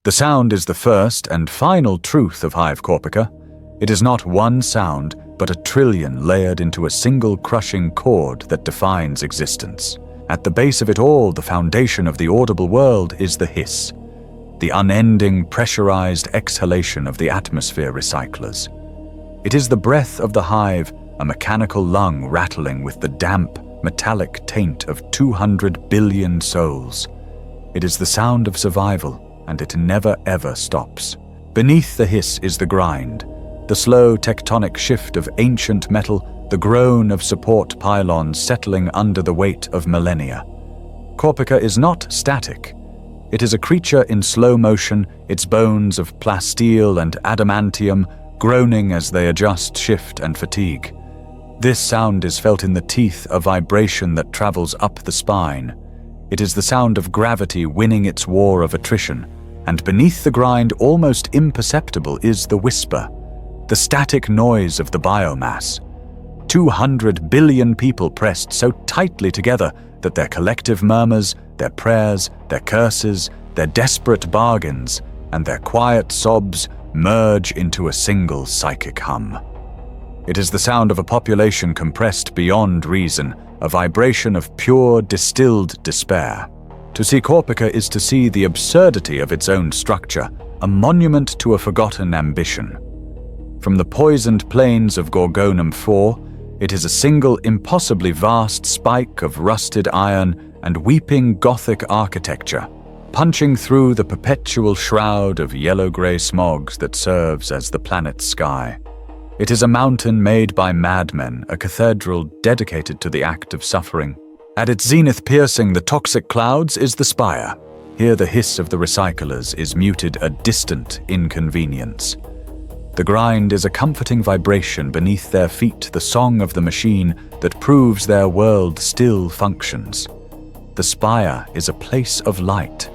The sound is the first and final truth of Hive Corpica. It is not one sound, but a trillion layered into a single crushing chord that defines existence. At the base of it all, the foundation of the audible world is the hiss, the unending pressurized exhalation of the atmosphere recyclers. It is the breath of the hive, a mechanical lung rattling with the damp, metallic taint of 200 billion souls. It is the sound of survival, and it never ever stops. Beneath the hiss is the grind, the slow tectonic shift of ancient metal, the groan of support pylons settling under the weight of millennia. Corpica is not static. It is a creature in slow motion, its bones of plasteel and adamantium groaning as they adjust, shift, and fatigue. This sound is felt in the teeth, a vibration that travels up the spine. It is the sound of gravity winning its war of attrition, and beneath the grind, almost imperceptible, is the whisper, the static noise of the biomass. 200 billion people pressed so tightly together that their collective murmurs, their prayers, their curses, their desperate bargains, and their quiet sobs merge into a single psychic hum. It is the sound of a population compressed beyond reason, a vibration of pure, distilled despair. To see Corpica is to see the absurdity of its own structure, a monument to a forgotten ambition. From the poisoned plains of Gorgonum 4, it is a single impossibly vast spike of rusted iron and weeping Gothic architecture, punching through the perpetual shroud of yellow-grey smogs that serves as the planet's sky. It is a mountain made by madmen, a cathedral dedicated to the act of suffering. At its zenith piercing the toxic clouds is the spire. Here the hiss of the recyclers is muted a distant inconvenience. The grind is a comforting vibration beneath their feet, the song of the machine that proves their world still functions. The spire is a place of light.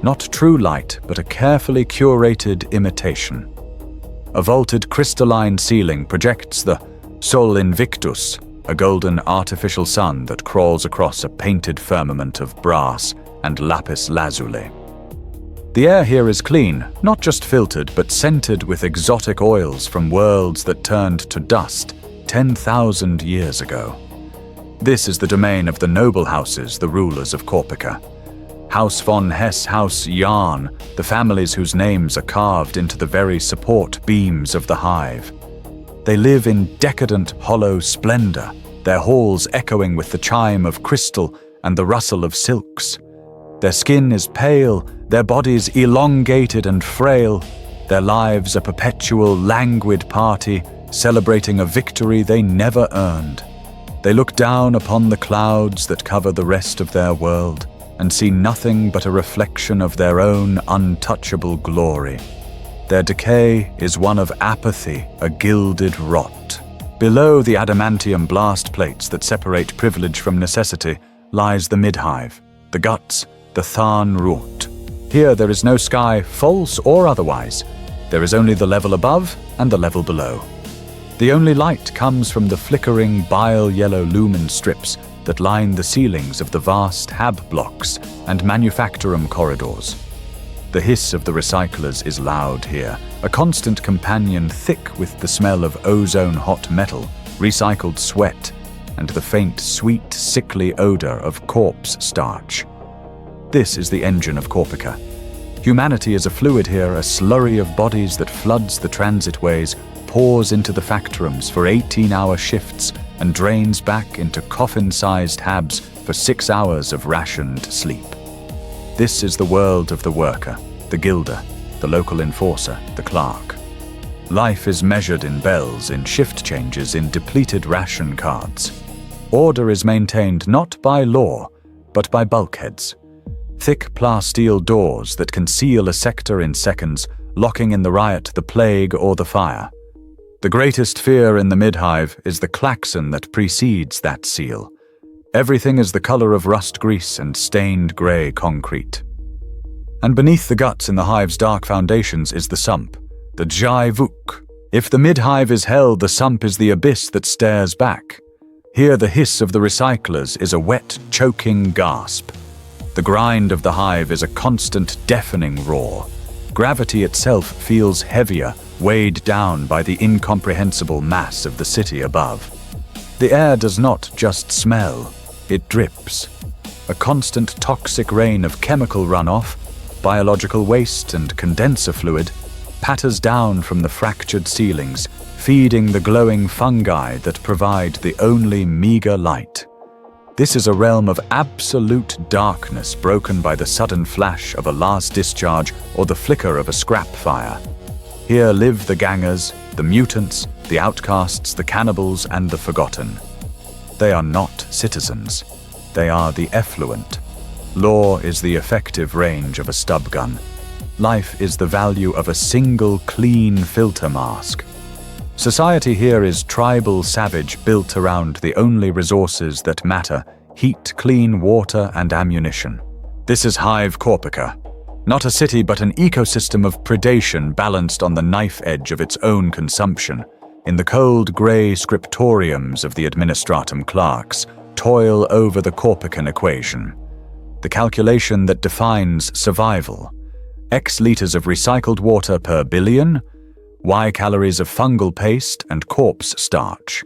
Not true light, but a carefully curated imitation. A vaulted crystalline ceiling projects the Sol Invictus, a golden artificial sun that crawls across a painted firmament of brass and lapis lazuli. The air here is clean, not just filtered, but scented with exotic oils from worlds that turned to dust 10,000 years ago. This is the domain of the noble houses, the rulers of Corpica. House von Hesse, House Jahn, the families whose names are carved into the very support beams of the hive. They live in decadent, hollow splendor, their halls echoing with the chime of crystal and the rustle of silks. Their skin is pale, their bodies elongated and frail, their lives a perpetual languid party, celebrating a victory they never earned. They look down upon the clouds that cover the rest of their world and see nothing but a reflection of their own untouchable glory. Their decay is one of apathy, a gilded rot. Below the adamantium blast plates that separate privilege from necessity lies the midhive, the guts, the Tharn Rot. Here there is no sky, false or otherwise. There is only the level above and the level below. The only light comes from the flickering bile-yellow lumen strips that line the ceilings of the vast hab blocks and manufactorum corridors. The hiss of the recyclers is loud here, a constant companion thick with the smell of ozone-hot metal, recycled sweat, and the faint, sweet, sickly odor of corpse starch. This is the engine of Corpica. Humanity is a fluid here, a slurry of bodies that floods the transitways, pours into the factorums for 18-hour shifts, and drains back into coffin-sized habs for 6 hours of rationed sleep. This is the world of the worker, the gilder, the local enforcer, the clerk. Life is measured in bells, in shift changes, in depleted ration cards. Order is maintained not by law, but by bulkheads. Thick plasteel doors that can seal a sector in seconds, locking in the riot, the plague, or the fire. The greatest fear in the midhive is the klaxon that precedes that seal. Everything is the color of rust grease and stained gray concrete. And beneath the guts in the hive's dark foundations is the sump, the Jai Vuk. If the midhive is hell, the sump is the abyss that stares back. Here the hiss of the recyclers is a wet, choking gasp. The grind of the hive is a constant, deafening roar. Gravity itself feels heavier, weighed down by the incomprehensible mass of the city above. The air does not just smell, it drips. A constant toxic rain of chemical runoff, biological waste and condenser fluid patters down from the fractured ceilings, feeding the glowing fungi that provide the only meager light. This is a realm of absolute darkness broken by the sudden flash of a last discharge or the flicker of a scrap fire. Here live the gangers, the mutants, the outcasts, the cannibals, and the forgotten. They are not citizens. They are the effluent. Law is the effective range of a stub gun. Life is the value of a single clean filter mask. Society here is tribal savage, built around the only resources that matter: heat, clean water, and ammunition. This is Hive Corpica. Not a city, but an ecosystem of predation balanced on the knife edge of its own consumption. In the cold grey scriptoriums of the administratum clerks, toil over the Corpican equation. The calculation that defines survival. X liters of recycled water per billion, Y calories of fungal paste and corpse starch,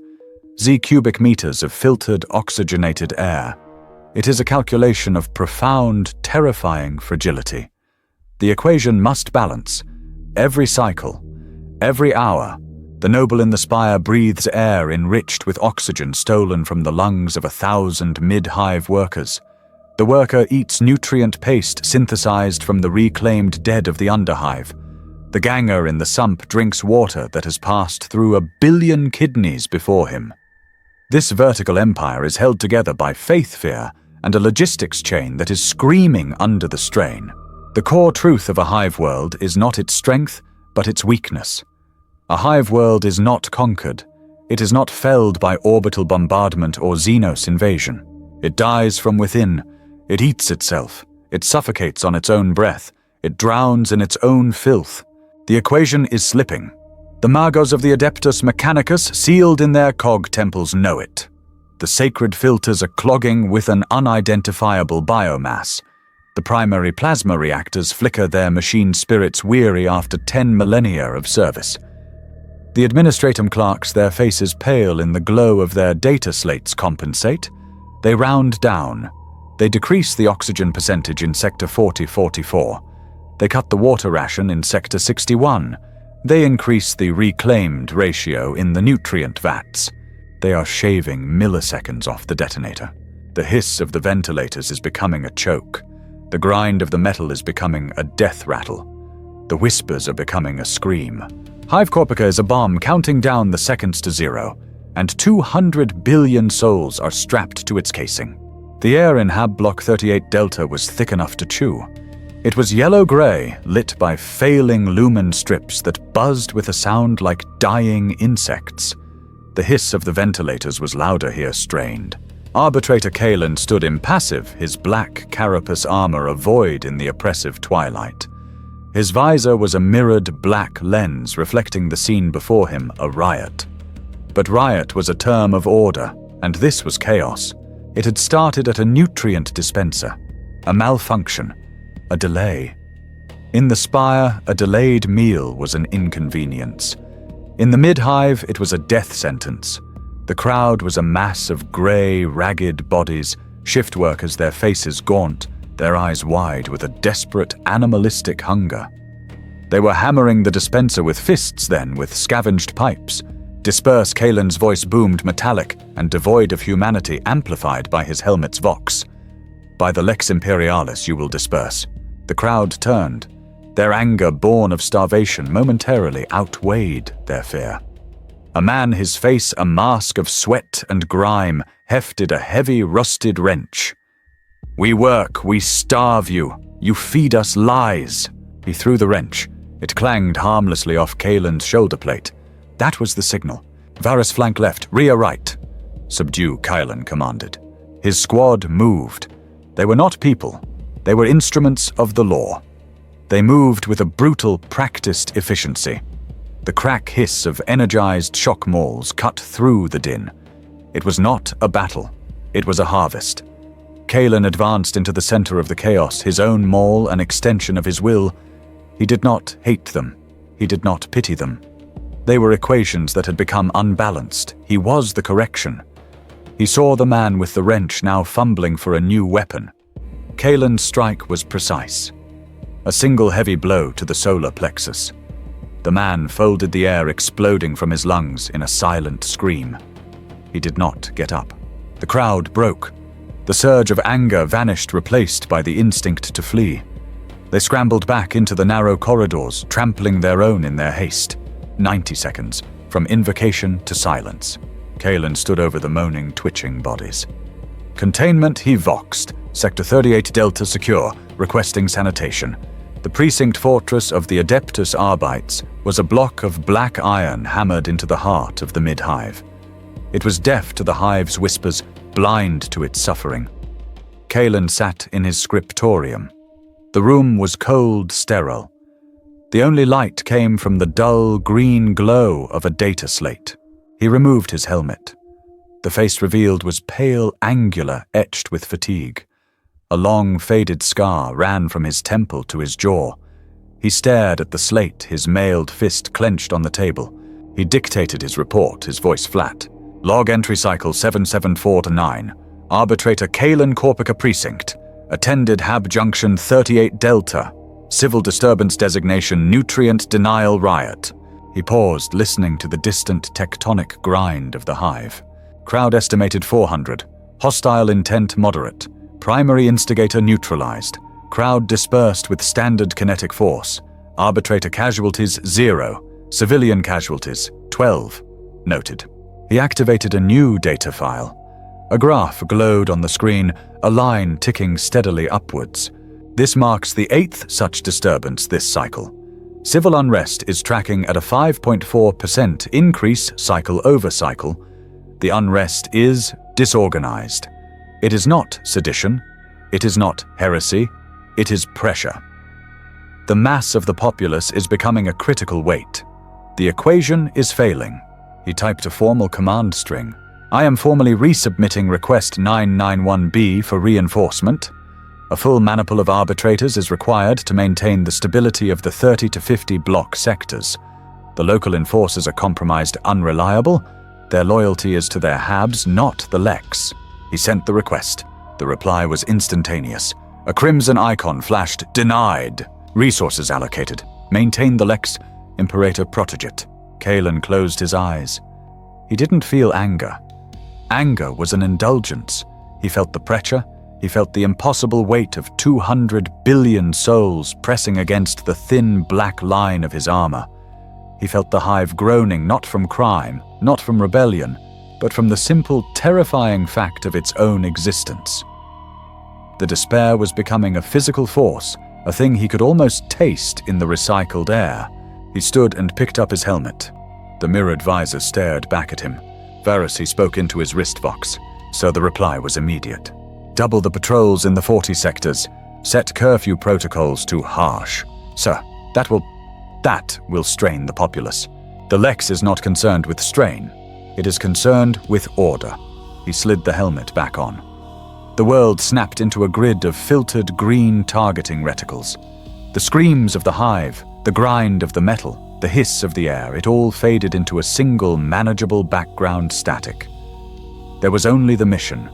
Z cubic meters of filtered, oxygenated air. It is a calculation of profound, terrifying fragility. The equation must balance. Every cycle, every hour, the noble in the spire breathes air enriched with oxygen stolen from the lungs of 1,000 mid-hive workers. The worker eats nutrient paste synthesized from the reclaimed dead of the underhive. The ganger in the sump drinks water that has passed through 1 billion kidneys before him. This vertical empire is held together by faith fear and a logistics chain that is screaming under the strain. The core truth of a hive world is not its strength, but its weakness. A hive world is not conquered. It is not felled by orbital bombardment or Xenos invasion. It dies from within. It eats itself. It suffocates on its own breath. It drowns in its own filth. The equation is slipping. The magos of the Adeptus Mechanicus, sealed in their cog temples, know it. The sacred filters are clogging with an unidentifiable biomass. The primary plasma reactors flicker their machine spirits weary after 10 millennia of service. The administratum clerks, their faces pale in the glow of their data slates, compensate. They round down. They decrease the oxygen percentage in Sector 4044. They cut the water ration in Sector 61. They increase the reclaimed ratio in the nutrient vats. They are shaving milliseconds off the detonator. The hiss of the ventilators is becoming a choke. The grind of the metal is becoming a death rattle. The whispers are becoming a scream. Hive Corpica is a bomb counting down the seconds to zero, and 200 billion souls are strapped to its casing. The air in Hab Block 38 Delta was thick enough to chew. It was yellow-gray, lit by failing lumen strips that buzzed with a sound like dying insects. The hiss of the ventilators was louder here, strained. Arbitrator Kalen stood impassive, his black carapace armor a void in the oppressive twilight. His visor was a mirrored black lens reflecting the scene before him, a riot. But riot was a term of order, and this was chaos. It had started at a nutrient dispenser, a malfunction, a delay. In the spire, a delayed meal was an inconvenience. In the mid-hive, it was a death sentence. The crowd was a mass of grey, ragged bodies, shift workers, their faces gaunt, their eyes wide with a desperate, animalistic hunger. They were hammering the dispenser with fists then, with scavenged pipes. Disperse, Kalen's voice boomed metallic and devoid of humanity, amplified by his helmet's vox. By the Lex Imperialis you will disperse. The crowd turned. Their anger, born of starvation, momentarily outweighed their fear. A man, his face a mask of sweat and grime, hefted a heavy, rusted wrench. "We work, we starve you. You feed us lies." He threw the wrench. It clanged harmlessly off Kalen's shoulder plate. That was the signal. Varus flank left, rear right. "Subdue," Kalen commanded. His squad moved. They were not people. They were instruments of the law. They moved with a brutal, practiced efficiency. The crack hiss of energized shock mauls cut through the din. It was not a battle. It was a harvest. Kalen advanced into the center of the chaos, his own maul an extension of his will. He did not hate them. He did not pity them. They were equations that had become unbalanced. He was the correction. He saw the man with the wrench now fumbling for a new weapon. Kaelin's strike was precise. A single heavy blow to the solar plexus. The man folded the air exploding from his lungs in a silent scream. He did not get up. The crowd broke. The surge of anger vanished, replaced by the instinct to flee. They scrambled back into the narrow corridors, trampling their own in their haste. 90 seconds, from invocation to silence. Kaelin stood over the moaning, twitching bodies. Containment, he voxed. Sector 38 Delta secure, requesting sanitation. The precinct fortress of the Adeptus Arbites was a block of black iron hammered into the heart of the mid-hive. It was deaf to the hive's whispers, blind to its suffering. Kaelin sat in his scriptorium. The room was cold, sterile. The only light came from the dull green glow of a data slate. He removed his helmet. The face revealed was pale, angular, etched with fatigue. A long, faded scar ran from his temple to his jaw. He stared at the slate, his mailed fist clenched on the table. He dictated his report, his voice flat. Log entry cycle 774-9. Arbitrator Kaelin Corpica Precinct. Attended Hab Junction 38 Delta. Civil disturbance designation Nutrient Denial Riot. He paused, listening to the distant tectonic grind of the hive. Crowd estimated 400. Hostile intent moderate. Primary instigator neutralized. Crowd dispersed with standard kinetic force. Arbitrator casualties 0. Civilian casualties 12. Noted. He activated a new data file. A graph glowed on the screen, a line ticking steadily upwards. This marks the 8th such disturbance this cycle. Civil unrest is tracking at a 5.4% increase cycle over cycle. The unrest is disorganized. It is not sedition. It is not heresy. It is pressure. The mass of the populace is becoming a critical weight. The equation is failing. He typed a formal command string. I am formally resubmitting request 991B for reinforcement. A full maniple of arbitrators is required to maintain the stability of the 30 to 50 block sectors. The local enforcers are compromised unreliable. Their loyalty is to their habs, not the Lex. He sent the request. The reply was instantaneous. A crimson icon flashed, denied. Resources allocated. Maintain the Lex, Imperator Proteget. Kaelin closed his eyes. He didn't feel anger. Anger was an indulgence. He felt the pressure. He felt the impossible weight of 200 billion souls pressing against the thin black line of his armor. He felt the hive groaning not from crime, not from rebellion, but from the simple, terrifying fact of its own existence. The despair was becoming a physical force, a thing he could almost taste in the recycled air. He stood and picked up his helmet. The mirrored visor stared back at him. Varus, he spoke into his wristbox, so the reply was immediate. Double the patrols in the 40 sectors. Set curfew protocols to harsh. Sir, that will strain the populace. The Lex is not concerned with strain. It is concerned with order. He slid the helmet back on. The world snapped into a grid of filtered green targeting reticles. The screams of the hive, the grind of the metal, the hiss of the air, it all faded into a single manageable background static. There was only the mission.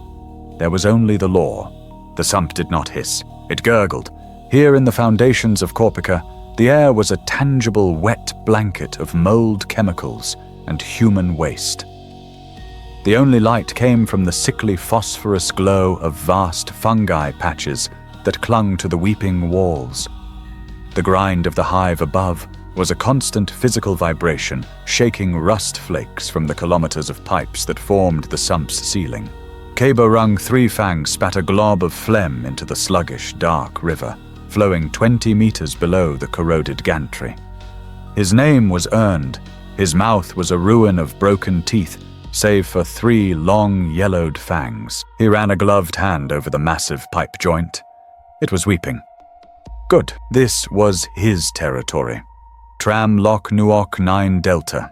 There was only the law. The sump did not hiss. It gurgled. Here in the foundations of Corpica, the air was a tangible wet blanket of mold chemicals and human waste. The only light came from the sickly phosphorus glow of vast fungi patches that clung to the weeping walls. The grind of the hive above was a constant physical vibration, shaking rust flakes from the kilometers of pipes that formed the sump's ceiling. Cabo-Rung Three Fang spat a glob of phlegm into the sluggish, dark river, flowing 20 meters below the corroded gantry. His name was earned. His mouth was a ruin of broken teeth, save for 3 long, yellowed fangs. He ran a gloved hand over the massive pipe joint. It was weeping. Good. This was his territory. Tram Loch Nuok 9 Delta.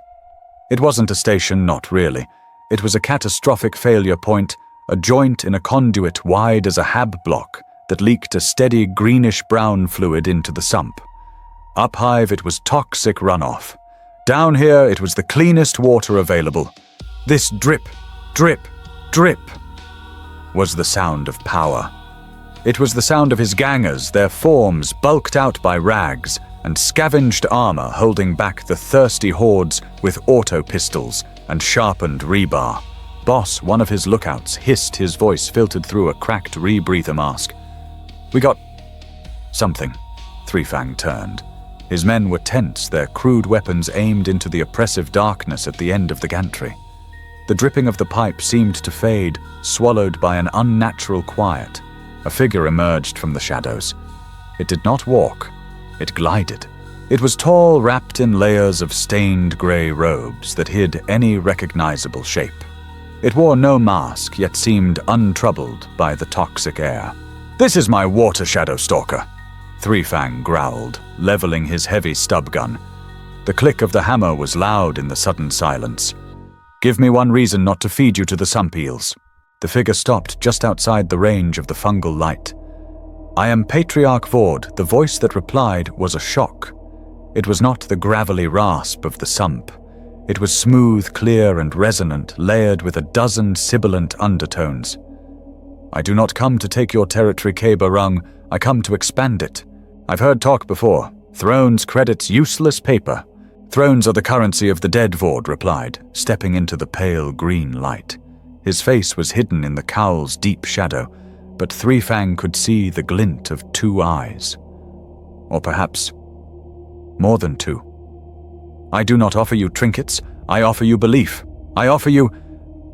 It wasn't a station, not really. It was a catastrophic failure point, a joint in a conduit wide as a hab block that leaked a steady greenish-brown fluid into the sump. Up Hive, it was toxic runoff. Down here, it was the cleanest water available. This drip, drip, drip was the sound of power. It was the sound of his gangers, their forms bulked out by rags, and scavenged armor holding back the thirsty hordes with auto pistols and sharpened rebar. Boss, one of his lookouts, hissed, his voice filtered through a cracked rebreather mask. "We got something." Three Fang turned. His men were tense, their crude weapons aimed into the oppressive darkness at the end of the gantry. The dripping of the pipe seemed to fade, swallowed by an unnatural quiet. A figure emerged from the shadows. It did not walk. It glided. It was tall, wrapped in layers of stained gray robes that hid any recognizable shape. It wore no mask, yet seemed untroubled by the toxic air. "This is my water shadow stalker," Three Fang growled, leveling his heavy stub gun. The click of the hammer was loud in the sudden silence. "Give me one reason not to feed you to the Sumpeels." The figure stopped just outside the range of the fungal light. "I am Patriarch Vord." The voice that replied was a shock. It was not the gravelly rasp of the sump. It was smooth, clear, and resonant, layered with a dozen sibilant undertones. "I do not come to take your territory, K-Barung. I come to expand it. I've heard talk before. Thrones credits useless paper." "Thrones are the currency of the dead," Vord replied, stepping into the pale green light. His face was hidden in the cowl's deep shadow, but Three Fang could see the glint of two eyes. Or perhaps more than two. "I do not offer you trinkets. I offer you belief. I offer you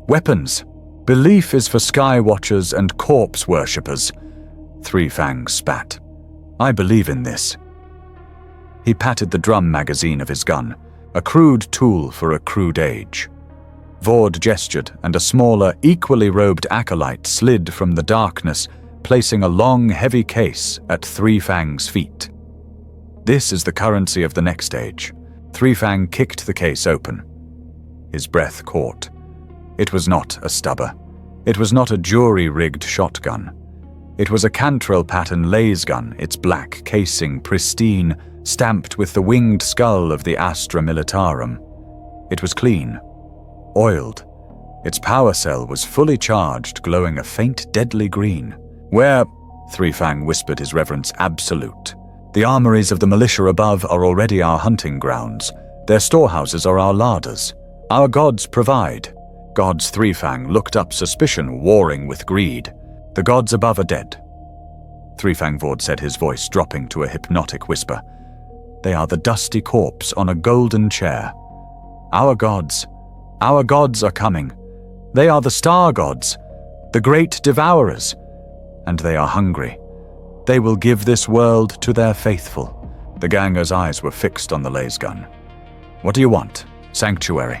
weapons. Belief is for sky watchers and corpse worshippers." Three Fang spat. "I believe in this." He patted the drum magazine of his gun, a crude tool for a crude age. Vord gestured, and a smaller, equally robed acolyte slid from the darkness, placing a long, heavy case at Three Fang's feet. "This is the currency of the next age." Three Fang kicked the case open. His breath caught. It was not a stubber. It was not a jury-rigged shotgun. It was a Cantrell pattern laser gun, its black casing pristine, stamped with the winged skull of the Astra Militarum. It was clean, oiled. Its power cell was fully charged, glowing a faint deadly green. "Where?" Three Fang whispered, his reverence absolute. "The armories of the militia above are already our hunting grounds. Their storehouses are our larders. Our gods provide." "Gods?" Three Fang looked up, suspicion warring with greed. "The gods above are dead," Three Fang Vord said, his voice dropping to a hypnotic whisper. "They are the dusty corpse on a golden chair. Our gods are coming. They are the star gods, the great devourers, and they are hungry. They will give this world to their faithful." The ganger's eyes were fixed on the laser gun. "What do you want?" "Sanctuary.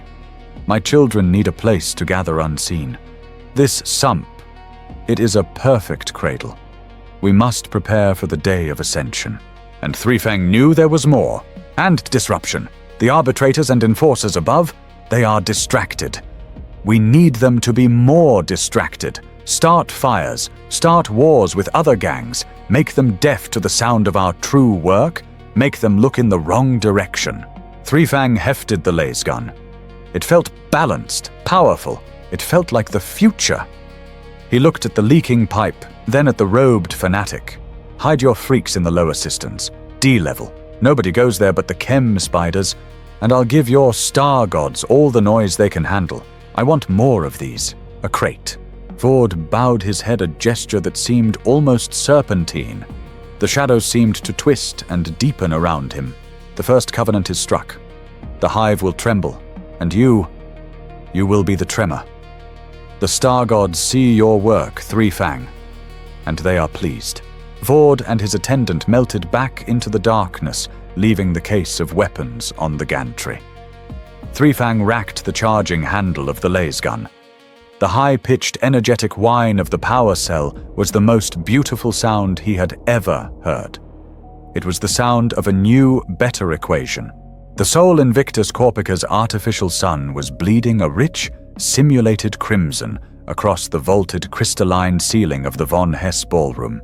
My children need a place to gather unseen. This sump, it is a perfect cradle. We must prepare for the day of ascension." And Three Fang knew there was more. And disruption. The arbitrators and enforcers above, they are distracted. We need them to be more distracted. Start fires, start wars with other gangs, make them deaf to the sound of our true work, make them look in the wrong direction. Three Fang hefted the laser gun. It felt balanced, powerful. It felt like the future. He looked at the leaking pipe, then at the robed fanatic. "Hide your freaks in the lower cisterns. D-level. Nobody goes there but the chem spiders, and I'll give your star gods all the noise they can handle. I want more of these. A crate." Vord bowed his head, a gesture that seemed almost serpentine. The shadows seemed to twist and deepen around him. "The first covenant is struck. The Hive will tremble, and you will be the tremor. The star gods see your work, Three Fang, and they are pleased." Vord and his attendant melted back into the darkness, leaving the case of weapons on the gantry. Three Fang racked the charging handle of the laser gun. The high-pitched, energetic whine of the power cell was the most beautiful sound he had ever heard. It was the sound of a new, better equation. The Sol Invictus Corpicus artificial sun was bleeding a rich, simulated crimson across the vaulted crystalline ceiling of the Von Hess ballroom.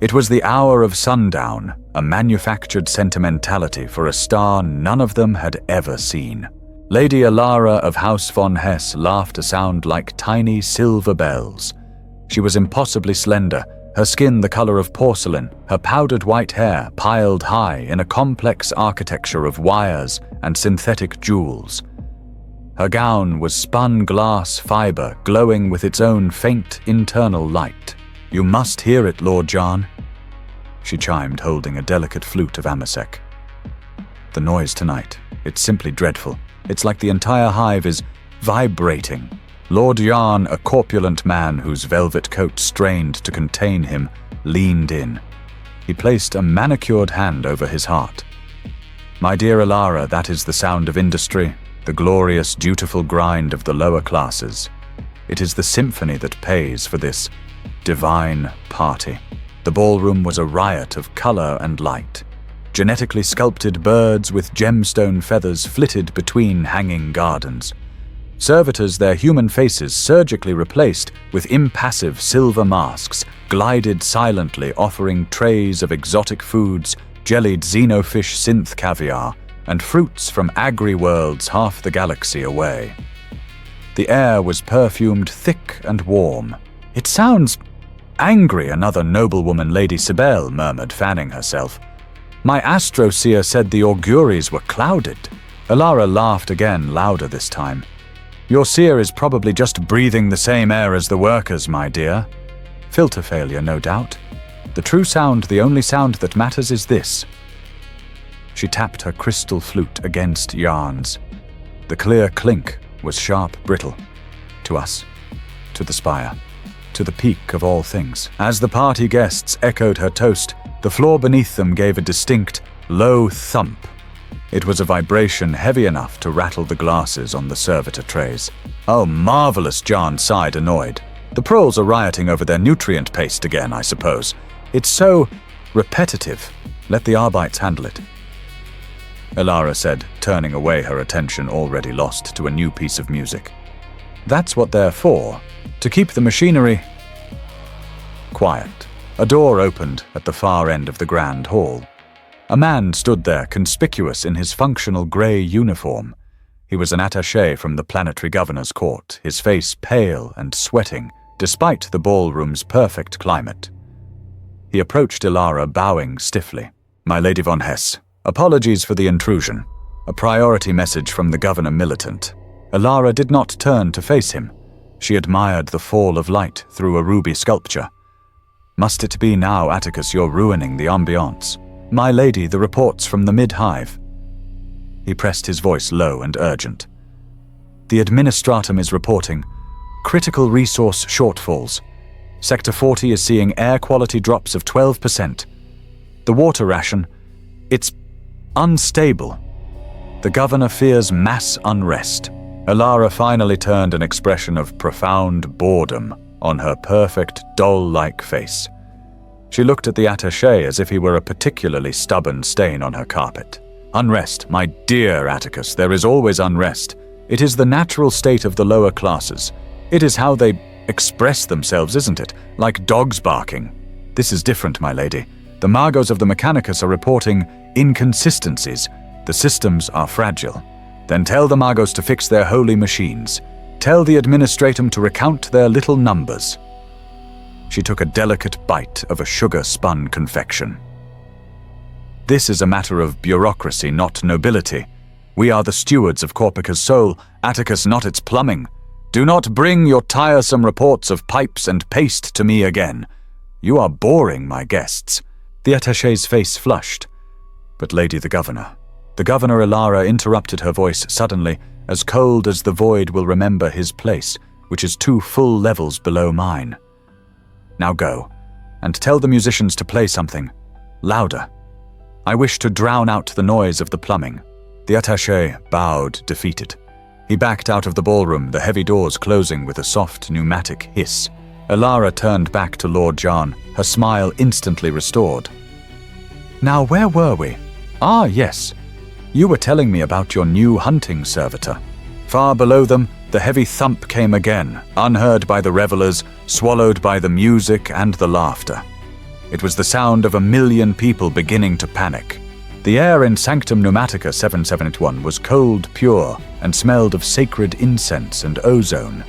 It was the hour of sundown, a manufactured sentimentality for a star none of them had ever seen. Lady Alara of House von Hesse laughed a sound like tiny silver bells. She was impossibly slender, her skin the color of porcelain, her powdered white hair piled high in a complex architecture of wires and synthetic jewels. Her gown was spun glass fiber glowing with its own faint internal light. "You must hear it, Lord John," she chimed, holding a delicate flute of amasec. "The noise tonight, it's simply dreadful. It's like the entire hive is vibrating." Lord Jan, a corpulent man whose velvet coat strained to contain him, leaned in. He placed a manicured hand over his heart. "My dear Alara, that is the sound of industry, the glorious, dutiful grind of the lower classes. It is the symphony that pays for this divine party." The ballroom was a riot of color and light. Genetically sculpted birds with gemstone feathers flitted between hanging gardens. Servitors, their human faces surgically replaced with impassive silver masks, glided silently, offering trays of exotic foods, jellied xenofish synth caviar, and fruits from agri-worlds half the galaxy away. The air was perfumed thick and warm. "It sounds angry," another noblewoman, Lady Sibel, murmured, fanning herself. "My astroseer said the auguries were clouded." Alara laughed again, louder this time. "Your seer is probably just breathing the same air as the workers, my dear. Filter failure, no doubt. The true sound, the only sound that matters is this." She tapped her crystal flute against Jan's. The clear clink was sharp, brittle. To us, to the spire, to the peak of all things. As the party guests echoed her toast, the floor beneath them gave a distinct, low thump. It was a vibration heavy enough to rattle the glasses on the servitor trays. "Oh, marvelous," Jan sighed, annoyed. "The proles are rioting over their nutrient paste again, I suppose. It's so repetitive. Let the Arbites handle it." Alara said, turning away, her attention already lost to a new piece of music. "That's what they're for, to keep the machinery quiet." A door opened at the far end of the grand hall. A man stood there, conspicuous in his functional grey uniform. He was an attaché from the planetary governor's court, his face pale and sweating, despite the ballroom's perfect climate. He approached Alara, bowing stiffly. "My Lady von Hesse, apologies for the intrusion. A priority message from the governor militant." Alara did not turn to face him. She admired the fall of light through a ruby sculpture. "Must it be now, Atticus, you're ruining the ambiance? My lady, the reports from the mid-hive." He pressed his voice low and urgent. "The administratum is reporting critical resource shortfalls. Sector 40 is seeing air quality drops of 12%. The water ration, it's unstable. The governor fears mass unrest." Alara finally turned an expression of profound boredom on her perfect, doll-like face. She looked at the attaché as if he were a particularly stubborn stain on her carpet. "Unrest, my dear Atticus, there is always unrest. It is the natural state of the lower classes. It is how they express themselves, isn't it? Like dogs barking. This is different, my lady. The Magos of the Mechanicus are reporting inconsistencies. The systems are fragile. Then tell the Magos to fix their holy machines. Tell the administratum to recount their little numbers." She took a delicate bite of a sugar-spun confection. "This is a matter of bureaucracy, not nobility. We are the stewards of Corpica's soul, Atticus, not its plumbing. Do not bring your tiresome reports of pipes and paste to me again. You are boring my guests." The attaché's face flushed. "But Lady the Governor..." The Governor Alara interrupted her voice suddenly, as cold as the void will remember his place, which is 2 full levels below mine. "Now go, and tell the musicians to play something. Louder. I wish to drown out the noise of the plumbing." The attaché bowed, defeated. He backed out of the ballroom, the heavy doors closing with a soft pneumatic hiss. Alara turned back to Lord John, her smile instantly restored. "Now where were we? Ah, yes. You were telling me about your new hunting servitor." Far below them, the heavy thump came again, unheard by the revelers, swallowed by the music and the laughter. It was the sound of 1,000,000 people beginning to panic. The air in Sanctum Pneumatica 7781 was cold, pure, and smelled of sacred incense and ozone.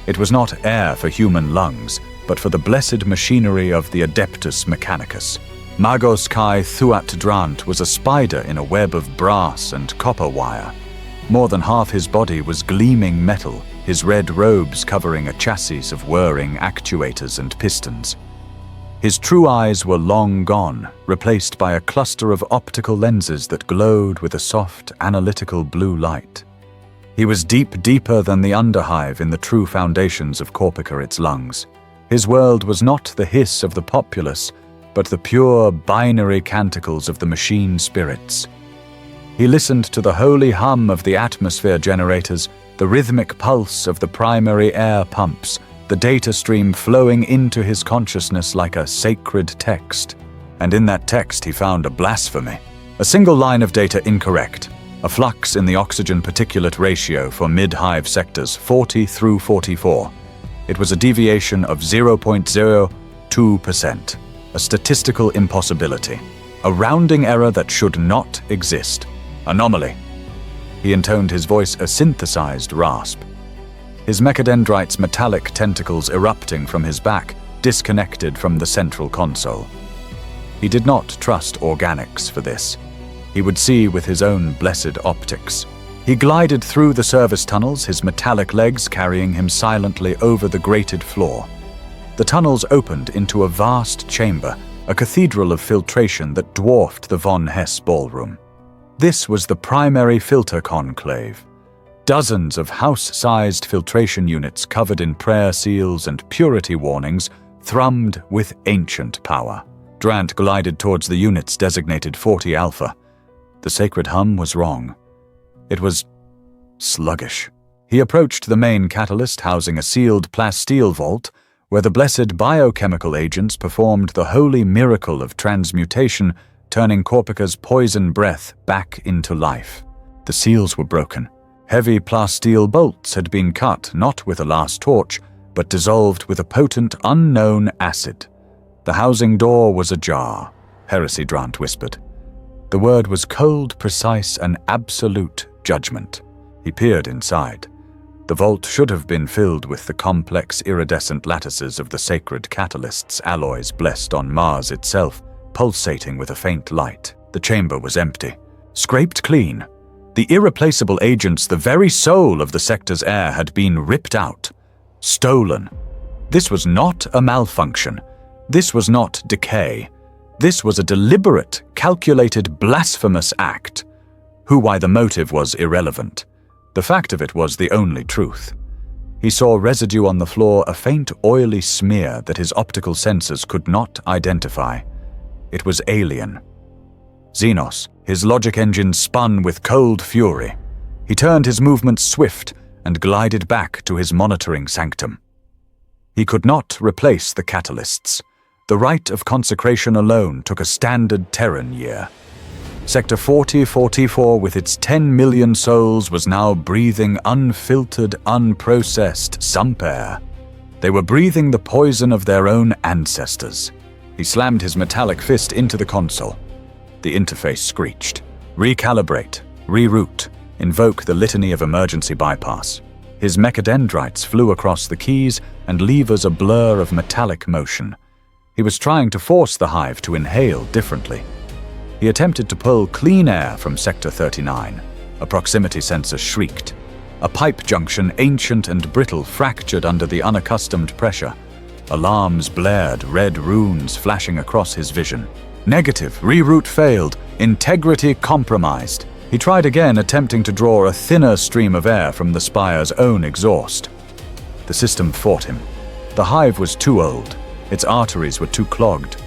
It was not air for human lungs, but for the blessed machinery of the Adeptus Mechanicus. Magos Kai Thuat Drant was a spider in a web of brass and copper wire. More than half his body was gleaming metal, his red robes covering a chassis of whirring actuators and pistons. His true eyes were long gone, replaced by a cluster of optical lenses that glowed with a soft, analytical blue light. He was deeper than the underhive in the true foundations of Corpica, its lungs. His world was not the hiss of the populace, but the pure binary canticles of the machine spirits. He listened to the holy hum of the atmosphere generators, the rhythmic pulse of the primary air pumps, the data stream flowing into his consciousness like a sacred text. And in that text he found a blasphemy. A single line of data incorrect, a flux in the oxygen particulate ratio for mid-hive sectors 40 through 44. It was a deviation of 0.02%, a statistical impossibility, a rounding error that should not exist. Anomaly. He intoned his voice a synthesized rasp. His mechadendrite's metallic tentacles erupting from his back, disconnected from the central console. He did not trust organics for this. He would see with his own blessed optics. He glided through the service tunnels, his metallic legs carrying him silently over the grated floor. The tunnels opened into a vast chamber, a cathedral of filtration that dwarfed the von Hess ballroom. This was the primary filter conclave. Dozens of house-sized filtration units covered in prayer seals and purity warnings thrummed with ancient power. Drant glided towards the units designated 40 Alpha. The sacred hum was wrong. It was sluggish. He approached the main catalyst housing a sealed plasteel vault where the blessed biochemical agents performed the holy miracle of transmutation, turning Corpica's poison breath back into life. The seals were broken. Heavy plasteel bolts had been cut not with a last torch, but dissolved with a potent unknown acid. The housing door was ajar, Heresy Drant whispered. The word was cold, precise, and absolute judgment. He peered inside. The vault should have been filled with the complex iridescent lattices of the sacred catalysts, alloys blessed on Mars itself, pulsating with a faint light. The chamber was empty, scraped clean. The irreplaceable agents, the very soul of the sector's air, had been ripped out, stolen. This was not a malfunction. This was not decay. This was a deliberate, calculated, blasphemous act. Why the motive was irrelevant. The fact of it was the only truth. He saw residue on the floor, a faint oily smear that his optical sensors could not identify. It was alien. Xenos, his logic engine spun with cold fury. He turned his movements swift and glided back to his monitoring sanctum. He could not replace the catalysts. The rite of consecration alone took a standard Terran year. Sector 4044, with its 10 million souls, was now breathing unfiltered, unprocessed sump air. They were breathing the poison of their own ancestors. He slammed his metallic fist into the console. The interface screeched. Recalibrate, reroute, invoke the litany of emergency bypass. His mechadendrites flew across the keys and levers a blur of metallic motion. He was trying to force the Hive to inhale differently. He attempted to pull clean air from Sector 39. A proximity sensor shrieked. A pipe junction, ancient and brittle, fractured under the unaccustomed pressure. Alarms blared, red runes flashing across his vision. Negative, reroute failed, integrity compromised. He tried again, attempting to draw a thinner stream of air from the spire's own exhaust. The system fought him. The Hive was too old. Its arteries were too clogged.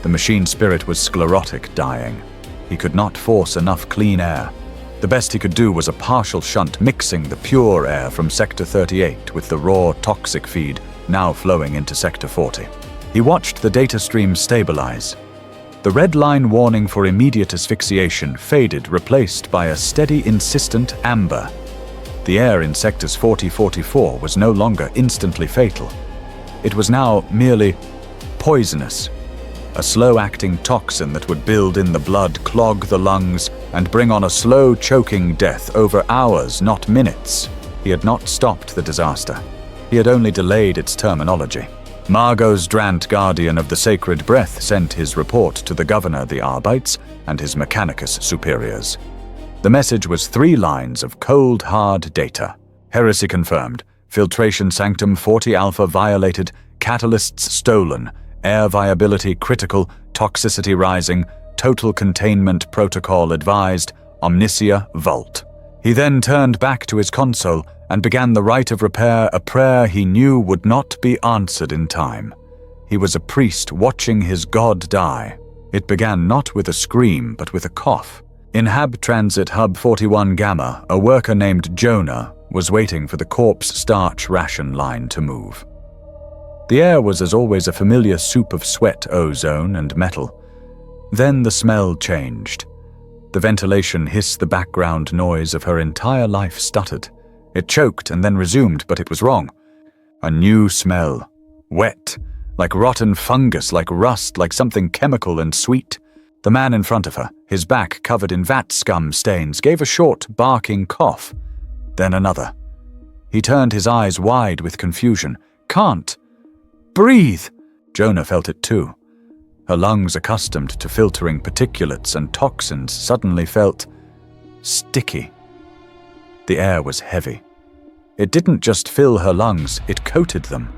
The machine spirit was sclerotic, dying. He could not force enough clean air. The best he could do was a partial shunt, mixing the pure air from Sector 38 with the raw toxic feed now flowing into Sector 40. He watched the data stream stabilize. The red line warning for immediate asphyxiation faded, replaced by a steady, insistent amber. The air in Sectors 40-44 was no longer instantly fatal. It was now merely poisonous. a slow-acting toxin that would build in the blood, clog the lungs, and bring on a slow, choking death over hours, not minutes. He had not stopped the disaster. He had only delayed its terminology. Margot's Drant, guardian of the sacred breath, sent his report to the governor, the Arbites, and his Mechanicus superiors. The message was 3 lines of cold, hard data. Heresy confirmed. Filtration sanctum 40 alpha violated. Catalysts stolen. Air viability critical. Toxicity rising. Total containment protocol advised. Omnicia vault. He then turned back to his console and began the rite of repair, a prayer he knew would not be answered in time. He was a priest watching his god die. It began not with a scream, but with a cough. In Hab Transit Hub 41 Gamma, a worker named Jonah was waiting for the corpse starch ration line to move. The air was as always a familiar soup of sweat, ozone, and metal. Then the smell changed. The ventilation hissed, the background noise of her entire life stuttered. It choked and then resumed, but it was wrong. A new smell. Wet. Like rotten fungus, like rust, like something chemical and sweet. The man in front of her, his back covered in vat scum stains, gave a short, barking cough. Then another. He turned his eyes wide with confusion. Can't. Breathe! Jonah felt it too. Her lungs, accustomed to filtering particulates and toxins, suddenly felt sticky. The air was heavy. It didn't just fill her lungs, it coated them.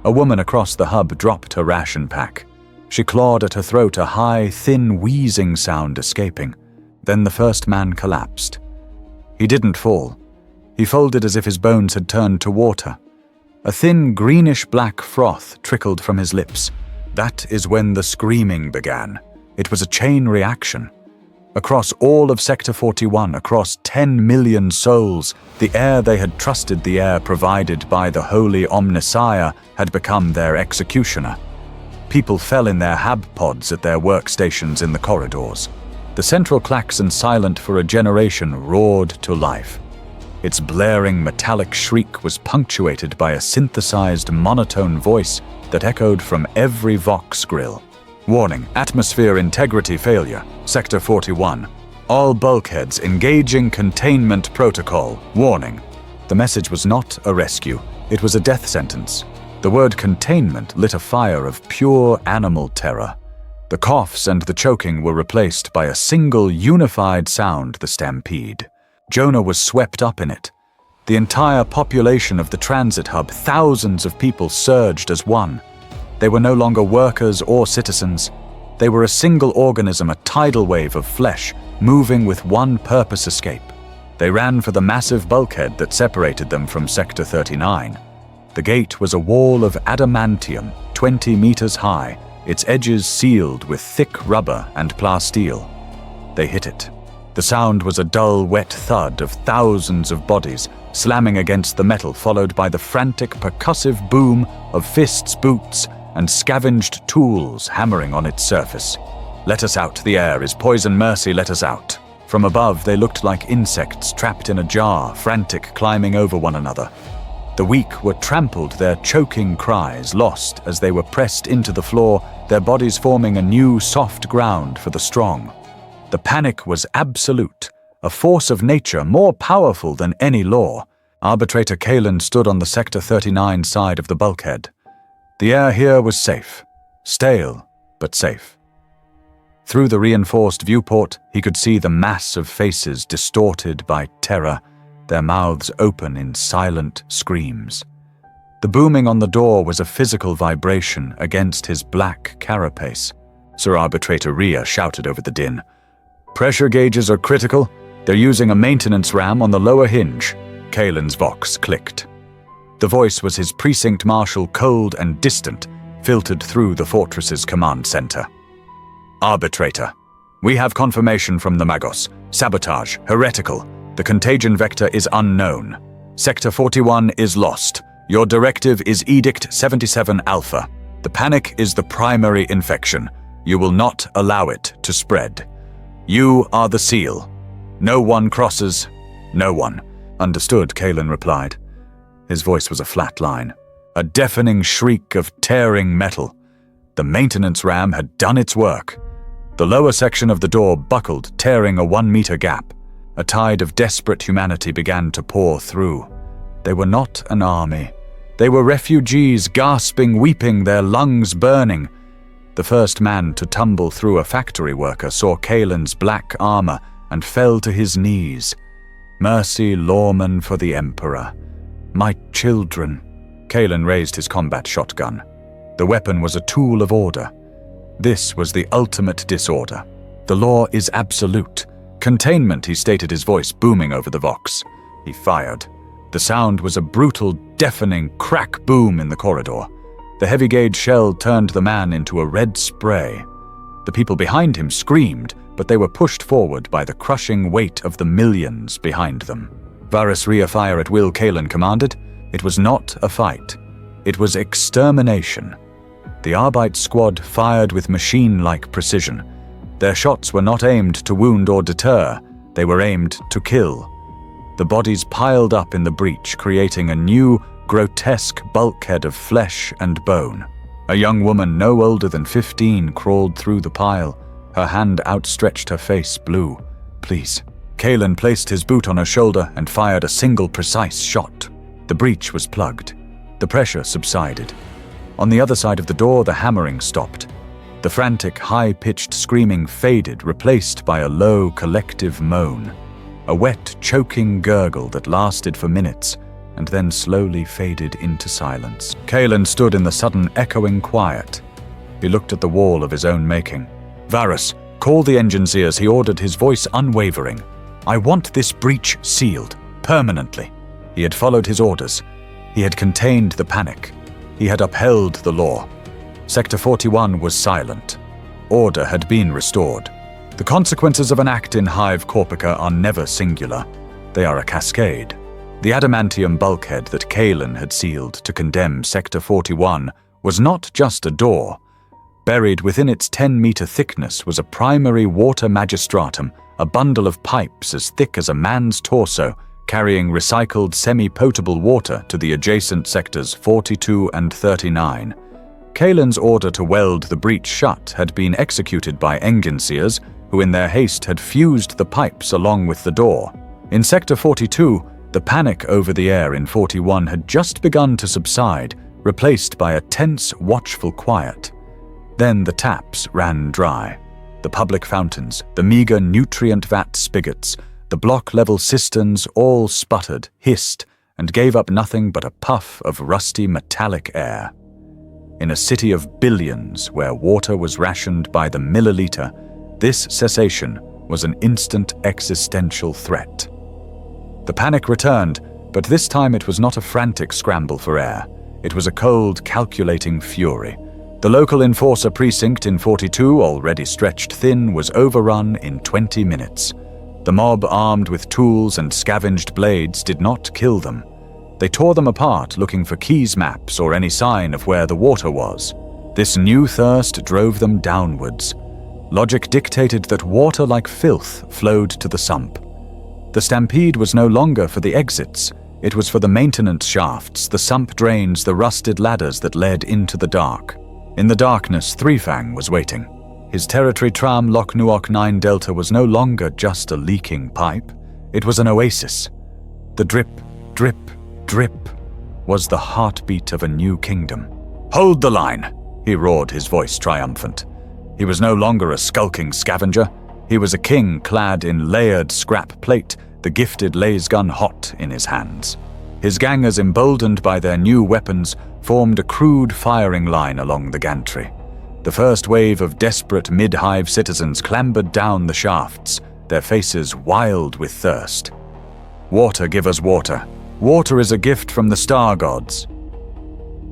A woman across the hub dropped her ration pack. She clawed at her throat, a high, thin wheezing sound escaping. Then the first man collapsed. He didn't fall. He folded as if his bones had turned to water. A thin, greenish-black froth trickled from his lips. That is when the screaming began. It was a chain reaction. Across all of Sector 41, across 10 million souls, the air they had trusted, the air provided by the Holy Omnissiah, had become their executioner. People fell in their hab pods at their workstations in the corridors. The central klaxon, silent for a generation, roared to life. Its blaring metallic shriek was punctuated by a synthesized monotone voice that echoed from every Vox grill. Warning, atmosphere integrity failure, Sector 41. All bulkheads engaging containment protocol. Warning. The message was not a rescue, it was a death sentence. The word containment lit a fire of pure animal terror. The coughs and the choking were replaced by a single unified sound, the stampede. Jonah was swept up in it. The entire population of the transit hub, thousands of people surged as one. They were no longer workers or citizens. They were a single organism, a tidal wave of flesh, moving with one purpose: escape. They ran for the massive bulkhead that separated them from Sector 39. The gate was a wall of adamantium, 20 meters high, its edges sealed with thick rubber and plasteel. They hit it. The sound was a dull, wet thud of thousands of bodies slamming against the metal, followed by the frantic, percussive boom of fists, boots, and scavenged tools hammering on its surface. Let us out, the air is poison, mercy, let us out. From above, they looked like insects trapped in a jar, frantic, climbing over one another. The weak were trampled, their choking cries lost as they were pressed into the floor, their bodies forming a new, soft ground for the strong. The panic was absolute, a force of nature more powerful than any law. Arbitrator Kalen stood on the Sector 39 side of the bulkhead. The air here was safe. Stale, but safe. Through the reinforced viewport, he could see the mass of faces distorted by terror, their mouths open in silent screams. The booming on the door was a physical vibration against his black carapace. Sir Arbitrator Rhea shouted over the din. "Pressure gauges are critical. They're using a maintenance ram on the lower hinge." Kalen's Vox clicked. The voice was his precinct marshal, cold and distant, filtered through the fortress's command center. "Arbitrator, we have confirmation from the Magos. Sabotage, heretical. The contagion vector is unknown. Sector 41 is lost. Your directive is Edict 77 Alpha. The panic is the primary infection. You will not allow it to spread. You are the seal. No one crosses. No one." "Understood," Kalen replied. His voice was a flat line, a deafening shriek of tearing metal. The maintenance ram had done its work. The lower section of the door buckled, tearing a 1-meter gap. A tide of desperate humanity began to pour through. They were not an army. They were refugees, gasping, weeping, their lungs burning. The first man to tumble through a factory worker saw Kaelin's black armor and fell to his knees. Mercy, lawman for the Emperor. My children. Kaelin raised his combat shotgun. The weapon was a tool of order. This was the ultimate disorder. The law is absolute. Containment, he stated, his voice booming over the vox. He fired. The sound was a brutal, deafening crack boom in the corridor. The heavy-gauge shell turned the man into a red spray. The people behind him screamed, but they were pushed forward by the crushing weight of the millions behind them. Varus fire at will, Kaelin commanded. It was not a fight. It was extermination. The Arbite squad fired with machine-like precision. Their shots were not aimed to wound or deter. They were aimed to kill. The bodies piled up in the breach, creating a new, grotesque bulkhead of flesh and bone. A young woman no older than 15 crawled through the pile. Her hand outstretched, her face blue. Please. Kaelin placed his boot on her shoulder and fired a single precise shot. The breach was plugged. The pressure subsided. On the other side of the door, the hammering stopped. The frantic, high-pitched screaming faded, replaced by a low, collective moan. A wet, choking gurgle that lasted for minutes and then slowly faded into silence. Kaelin stood in the sudden, echoing quiet. He looked at the wall of his own making. Varus, call the engineers, he ordered, his voice unwavering. I want this breach sealed, permanently. He had followed his orders. He had contained the panic. He had upheld the law. Sector 41 was silent. Order had been restored. The consequences of an act in Hive Corpica are never singular. They are a cascade. The adamantium bulkhead that Kaelin had sealed to condemn Sector 41 was not just a door. Buried within its 10-meter thickness was a primary water magistratum, a bundle of pipes as thick as a man's torso, carrying recycled semi-potable water to the adjacent sectors 42 and 39. Kaelin's order to weld the breach shut had been executed by enginseers, who in their haste had fused the pipes along with the door. In Sector 42, the panic over the air in 41 had just begun to subside, replaced by a tense, watchful quiet. Then the taps ran dry. The public fountains, the meager nutrient vat spigots, the block-level cisterns all sputtered, hissed, and gave up nothing but a puff of rusty metallic air. In a city of billions where water was rationed by the milliliter, this cessation was an instant existential threat. The panic returned, but this time it was not a frantic scramble for air. It was a cold, calculating fury. The local enforcer precinct in 42, already stretched thin, was overrun in 20 minutes. The mob, armed with tools and scavenged blades, did not kill them. They tore them apart, looking for keys maps or any sign of where the water was. This new thirst drove them downwards. Logic dictated that water like filth flowed to the sump. The stampede was no longer for the exits. It was for the maintenance shafts, the sump drains, the rusted ladders that led into the dark. In the darkness, Threefang was waiting. His territory tram Loch Nuoc 9 Delta was no longer just a leaking pipe. It was an oasis. The drip, drip, drip was the heartbeat of a new kingdom. Hold the line, he roared, his voice triumphant. He was no longer a skulking scavenger. He was a king clad in layered scrap plate, the gifted lasgun hot in his hands. His gangers, emboldened by their new weapons, formed a crude firing line along the gantry. The first wave of desperate mid-hive citizens clambered down the shafts, their faces wild with thirst. Water, give us water. Water is a gift from the star gods.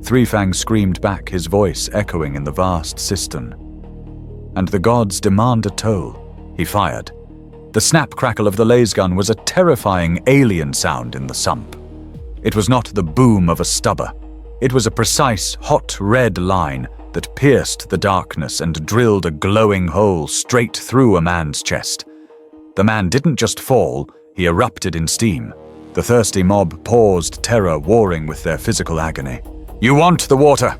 Threefang screamed back, his voice echoing in the vast cistern. And the gods demand a toll. He fired. The snap-crackle of the lasgun was a terrifying alien sound in the sump. It was not the boom of a stubber. It was a precise, hot red line that pierced the darkness and drilled a glowing hole straight through a man's chest. The man didn't just fall, he erupted in steam. The thirsty mob paused, terror warring with their physical agony. You want the water!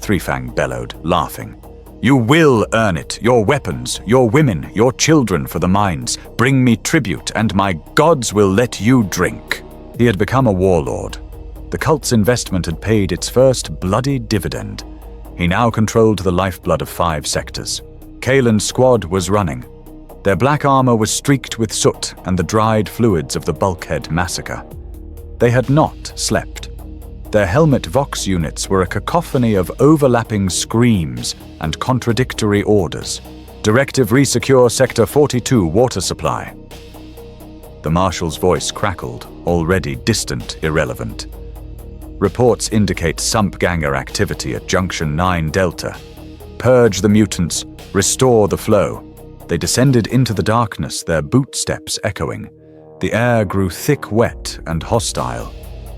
Threefang bellowed, laughing. "You will earn it. Your weapons, your women, your children for the mines. Bring me tribute, and my gods will let you drink." He had become a warlord. The cult's investment had paid its first bloody dividend. He now controlled the lifeblood of 5 sectors. Kaelin's squad was running. Their black armor was streaked with soot and the dried fluids of the Bulkhead massacre. They had not slept. Their helmet vox units were a cacophony of overlapping screams and contradictory orders. Directive resecure Sector 42 water supply. The Marshal's voice crackled, already distant, irrelevant. Reports indicate Sumpganger activity at Junction 9 Delta. Purge the mutants, restore the flow. They descended into the darkness, their bootsteps echoing. The air grew thick, wet, and hostile.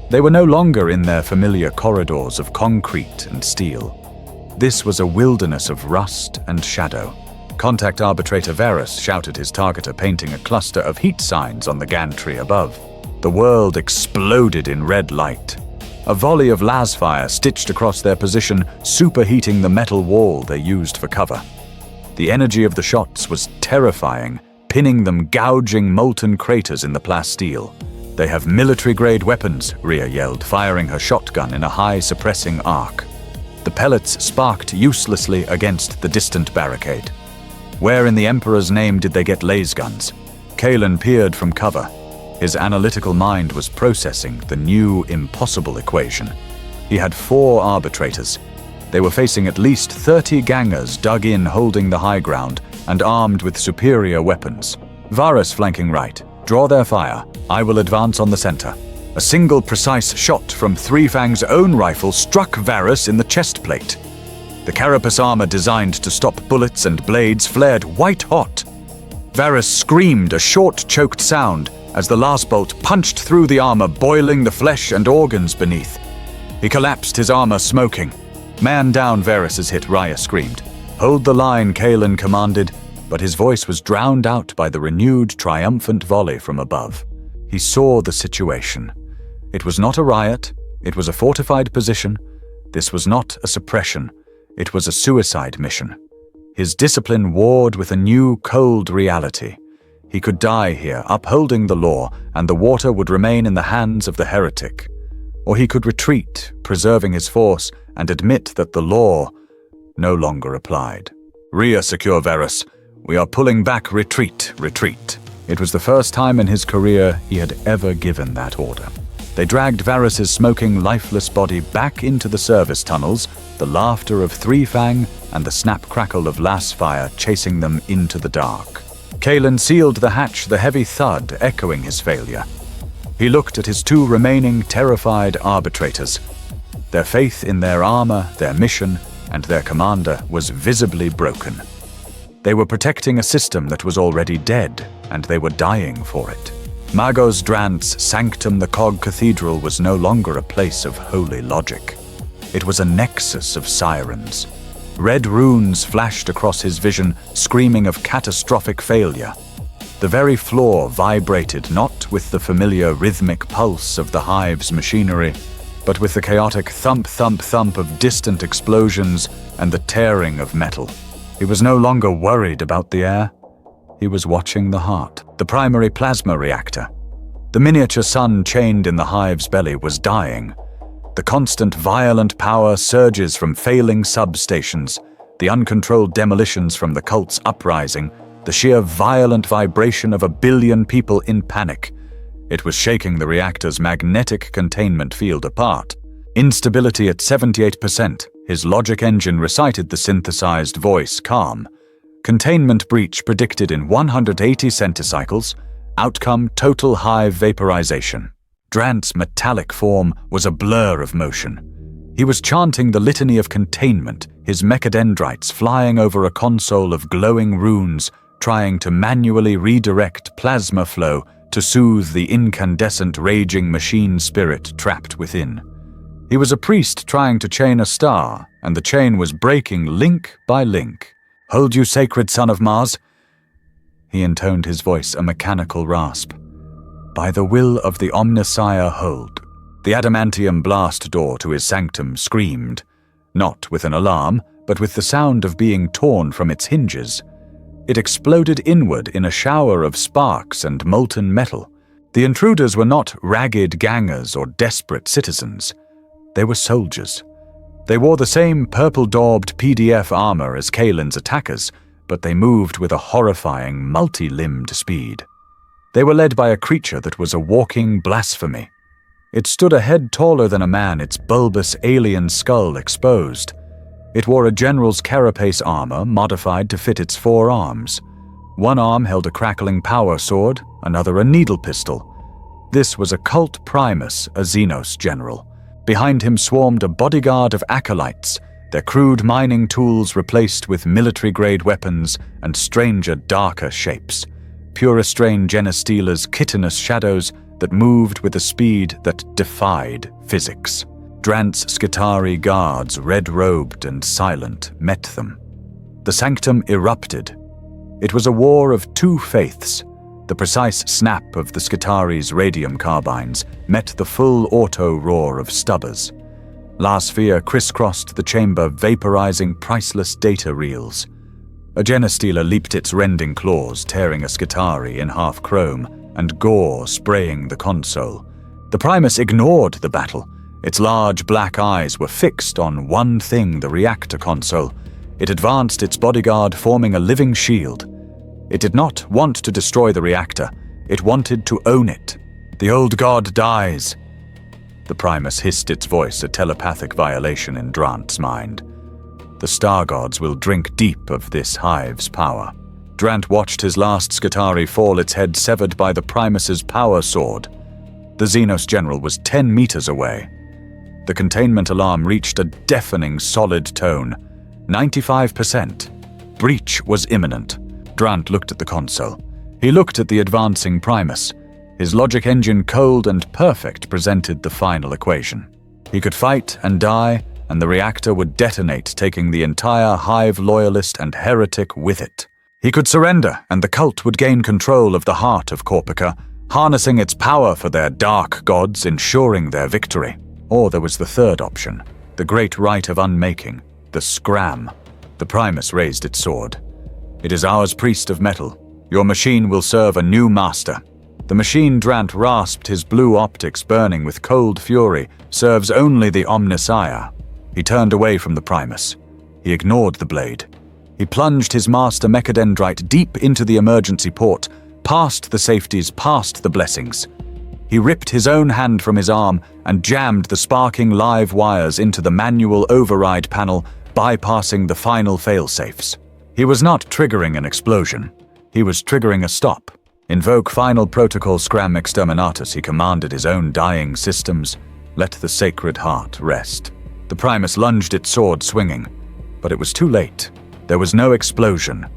They were no longer in their familiar corridors of concrete and steel. This was a wilderness of rust and shadow. Contact Arbitrator Varus shouted his targeter, painting a cluster of heat signs on the gantry above. The world exploded in red light. A volley of lasfire stitched across their position, superheating the metal wall they used for cover. The energy of the shots was terrifying, pinning them, gouging molten craters in the plasteel. "They have military-grade weapons," Rhea yelled, firing her shotgun in a high-suppressing arc. The pellets sparked uselessly against the distant barricade. Where in the Emperor's name did they get laser guns? Kaelin peered from cover. His analytical mind was processing the new, impossible equation. He had 4 arbitrators. They were facing at least 30 gangers dug in, holding the high ground, and armed with superior weapons. Varus flanking right. Draw their fire. I will advance on the center. A single precise shot from Threefang's own rifle struck Varus in the chest plate. The carapace armor designed to stop bullets and blades flared white-hot. Varus screamed a short, choked sound as the last bolt punched through the armor, boiling the flesh and organs beneath. He collapsed, his armor smoking. "Man down, Varus is hit," Rhea screamed. "Hold the line," Kaelin commanded, but his voice was drowned out by the renewed, triumphant volley from above. He saw the situation. It was not a riot. It was a fortified position. This was not a suppression. It was a suicide mission. His discipline warred with a new, cold reality. He could die here, upholding the law, and the water would remain in the hands of the heretic. Or he could retreat, preserving his force, and admit that the law no longer applied. "Rhea, secure Varus. We are pulling back. Retreat, retreat." It was the first time in his career he had ever given that order. They dragged Varus's smoking, lifeless body back into the service tunnels, the laughter of Threefang and the snap-crackle of lasfire chasing them into the dark. Kaelin sealed the hatch, the heavy thud echoing his failure. He looked at his 2 remaining terrified arbitrators. Their faith in their armor, their mission, and their commander was visibly broken. They were protecting a system that was already dead, and they were dying for it. Magos Drant's Sanctum the Cog Cathedral was no longer a place of holy logic. It was a nexus of sirens. Red runes flashed across his vision, screaming of catastrophic failure. The very floor vibrated not with the familiar rhythmic pulse of the Hive's machinery, but with the chaotic thump, thump, thump of distant explosions and the tearing of metal. He was no longer worried about the air. He was watching the heart, the primary plasma reactor. The miniature sun chained in the Hive's belly was dying. The constant violent power surges from failing substations, the uncontrolled demolitions from the cult's uprising, the sheer violent vibration of 1 billion people in panic. It was shaking the reactor's magnetic containment field apart. Instability at 78%. His logic engine recited the synthesized voice, calm. Containment breach predicted in 180 centicycles. Outcome, total Hive vaporization. Drant's metallic form was a blur of motion. He was chanting the litany of containment, his mechadendrites flying over a console of glowing runes, trying to manually redirect plasma flow to soothe the incandescent raging machine spirit trapped within. He was a priest trying to chain a star, and the chain was breaking link by link. "Hold, you sacred son of Mars." He intoned his voice a mechanical rasp. "By the will of the Omnissiah hold." The adamantium blast door to his sanctum screamed. not with an alarm, but with the sound of being torn from its hinges. It exploded inward in a shower of sparks and molten metal. The intruders were not ragged gangers or desperate citizens. They were soldiers. They wore the same purple-daubed PDF armor as Kaelin's attackers, but they moved with a horrifying, multi-limbed speed. They were led by a creature that was a walking blasphemy. It stood a head taller than a man, its bulbous alien skull exposed. It wore a general's carapace armor modified to fit its 4 arms. One arm held a crackling power sword, another a needle pistol. This was a cult primus, a Xenos general. Behind him swarmed a bodyguard of acolytes, their crude mining tools replaced with military-grade weapons and stranger, darker shapes. Pure-strain Genestealers, chitinous shadows that moved with a speed that defied physics. Drant's Skitarii guards, red-robed and silent, met them. The sanctum erupted. It was a war of 2 faiths. The precise snap of the Skitarii's radium carbines met the full auto roar of Stubbers. La Sphere crisscrossed the chamber, vaporizing priceless data reels. A Genestealer leaped its rending claws, tearing a Skitarii in half chrome, and gore spraying the console. The Primus ignored the battle. Its large black eyes were fixed on one thing, the reactor console. It advanced its bodyguard, forming a living shield. It did not want to destroy the reactor. It wanted to own it. The old god dies. The Primus hissed its voice, a telepathic violation in Drant's mind. The star gods will drink deep of this Hive's power. Drant watched his last Skitarii fall, its head severed by the Primus's power sword. The Xenos general was 10 meters away. The containment alarm reached a deafening solid tone. 95%. Breach was imminent. Drant looked at the console. He looked at the advancing Primus. His logic engine, cold and perfect, presented the final equation. He could fight and die, and the reactor would detonate, taking the entire Hive loyalist and heretic with it. He could surrender, and the cult would gain control of the heart of Korpica, harnessing its power for their dark gods, ensuring their victory. Or there was the third option, the great rite of unmaking, the scram. The Primus raised its sword. It is ours, priest of metal. Your machine will serve a new master. The machine, Drant rasped, his blue optics burning with cold fury, serves only the Omnissiah. He turned away from the Primus. He ignored the blade. He plunged his master mechadendrite deep into the emergency port, past the safeties, past the blessings. He ripped his own hand from his arm and jammed the sparking live wires into the manual override panel, bypassing the final failsafes. He was not triggering an explosion. He was triggering a stop. Invoke final protocol scram exterminatus, he commanded his own dying systems. Let the sacred heart rest. The Primus lunged its sword, swinging. But it was too late. There was no explosion.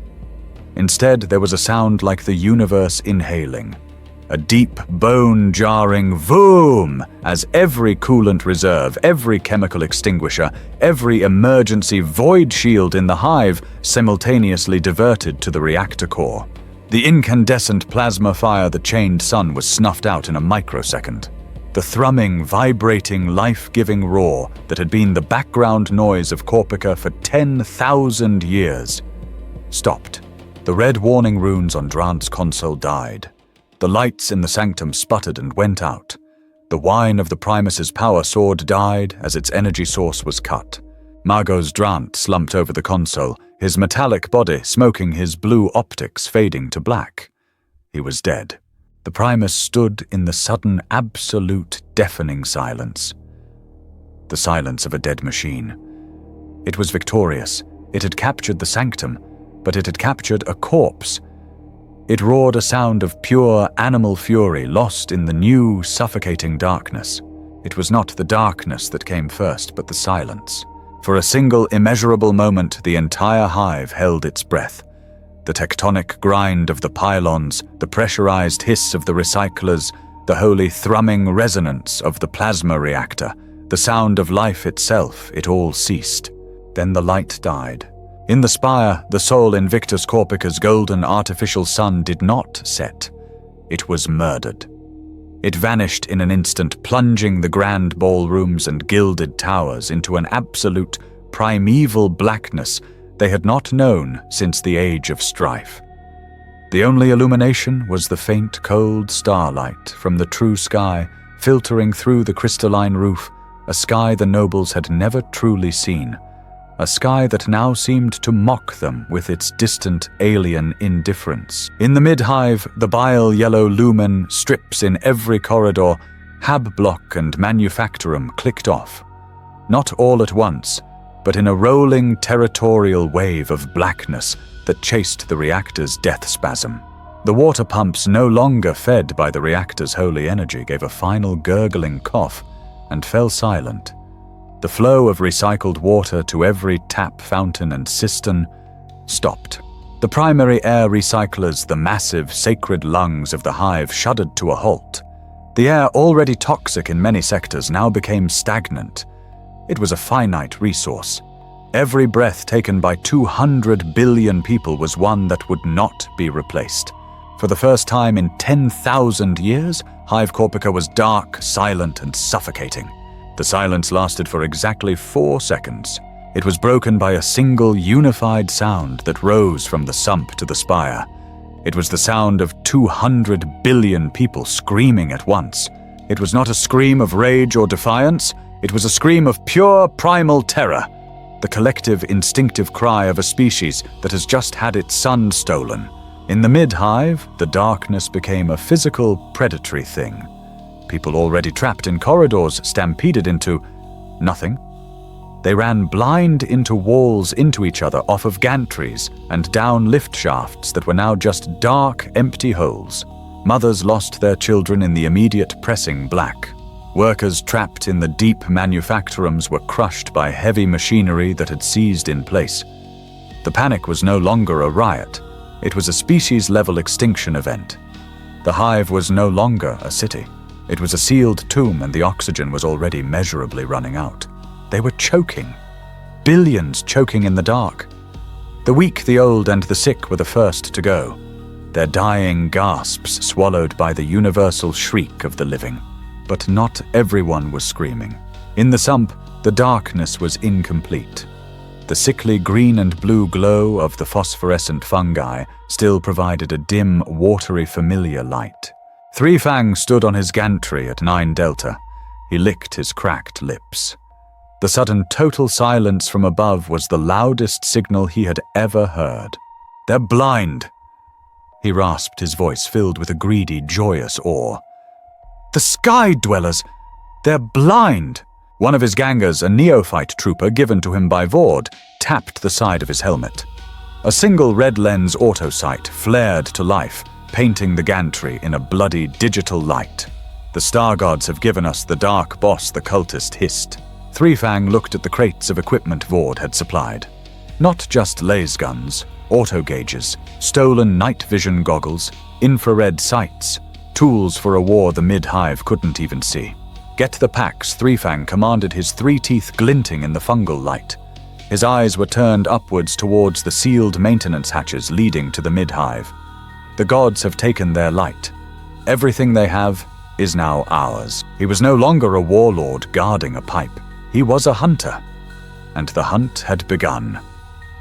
Instead, there was a sound like the universe inhaling. A deep, bone-jarring voom as every coolant reserve, every chemical extinguisher, every emergency void shield in the Hive simultaneously diverted to the reactor core. The incandescent plasma fire that chained sun was snuffed out in a microsecond. The thrumming, vibrating, life-giving roar that had been the background noise of Korpica for 10,000 years stopped. The red warning runes on Drant's console died. The lights in the sanctum sputtered and went out. The whine of the Primus's power sword died as its energy source was cut. Magos Drant slumped over the console, his metallic body smoking, his blue optics fading to black. He was dead. The Primus stood in the sudden, absolute, deafening silence. The silence of a dead machine. It was victorious. It had captured the sanctum, but it had captured a corpse. It roared a sound of pure animal fury, lost in the new, suffocating darkness. It was not the darkness that came first, but the silence. For a single, immeasurable moment, the entire Hive held its breath. The tectonic grind of the pylons, the pressurized hiss of the recyclers, the holy thrumming resonance of the plasma reactor, the sound of life itself, it all ceased. Then the light died. In the spire, the Sol Invictus Korpica's golden artificial sun did not set. It was murdered. It vanished in an instant, plunging the grand ballrooms and gilded towers into an absolute, primeval blackness they had not known since the Age of Strife. The only illumination was the faint, cold starlight from the true sky filtering through the crystalline roof, a sky the nobles had never truly seen, a sky that now seemed to mock them with its distant, alien indifference. In the mid-hive, the bile yellow lumen strips in every corridor, hab block and manufactorum clicked off. Not all at once, but in a rolling territorial wave of blackness that chased the reactor's death spasm. The water pumps no longer fed by the reactor's holy energy gave a final gurgling cough and fell silent. The flow of recycled water to every tap, fountain, and cistern stopped. The primary air recyclers, the massive, sacred lungs of the hive, shuddered to a halt. The air, already toxic in many sectors, now became stagnant. It was a finite resource. Every breath taken by 200 billion people was one that would not be replaced. For the first time in 10,000 years, Hive Corpica was dark, silent, and suffocating. The silence lasted for exactly 4 seconds. It was broken by a single unified sound that rose from the sump to the spire. It was the sound of 200 billion people screaming at once. It was not a scream of rage or defiance. It was a scream of pure primal terror, the collective instinctive cry of a species that has just had its sun stolen. In the mid-hive, the darkness became a physical, predatory thing. People already trapped in corridors stampeded into nothing. They ran blind into walls, into each other, off of gantries, and down lift shafts that were now just dark, empty holes. Mothers lost their children in the immediate pressing black. Workers trapped in the deep manufactorums were crushed by heavy machinery that had seized in place. The panic was no longer a riot. It was a species-level extinction event. The hive was no longer a city. It was a sealed tomb, and the oxygen was already measurably running out. They were choking. Billions choking in the dark. The weak, the old, and the sick were the first to go, their dying gasps swallowed by the universal shriek of the living. But not everyone was screaming. In the sump, the darkness was incomplete. The sickly green and blue glow of the phosphorescent fungi still provided a dim, watery, familiar light. Three Fang stood on his gantry at 9 Delta. He licked his cracked lips. The sudden total silence from above was the loudest signal he had ever heard. "They're blind!" He rasped, his voice filled with a greedy, joyous awe. "The Sky Dwellers! They're blind!" One of his gangers, a neophyte trooper given to him by Vord, tapped the side of his helmet. A single red lens autosight flared to life, painting the gantry in a bloody digital light. "The Star Gods have given us the dark boss," the cultist hissed. Three Fang looked at the crates of equipment Vord had supplied. Not just laser guns, auto gauges, stolen night vision goggles, infrared sights, tools for a war the mid-hive couldn't even see. "Get the packs," Three Fang commanded, his 3 teeth glinting in the fungal light. His eyes were turned upwards towards the sealed maintenance hatches leading to the mid-hive. The gods have taken their light. Everything they have is now ours. He was no longer a warlord guarding a pipe. He was a hunter. And the hunt had begun.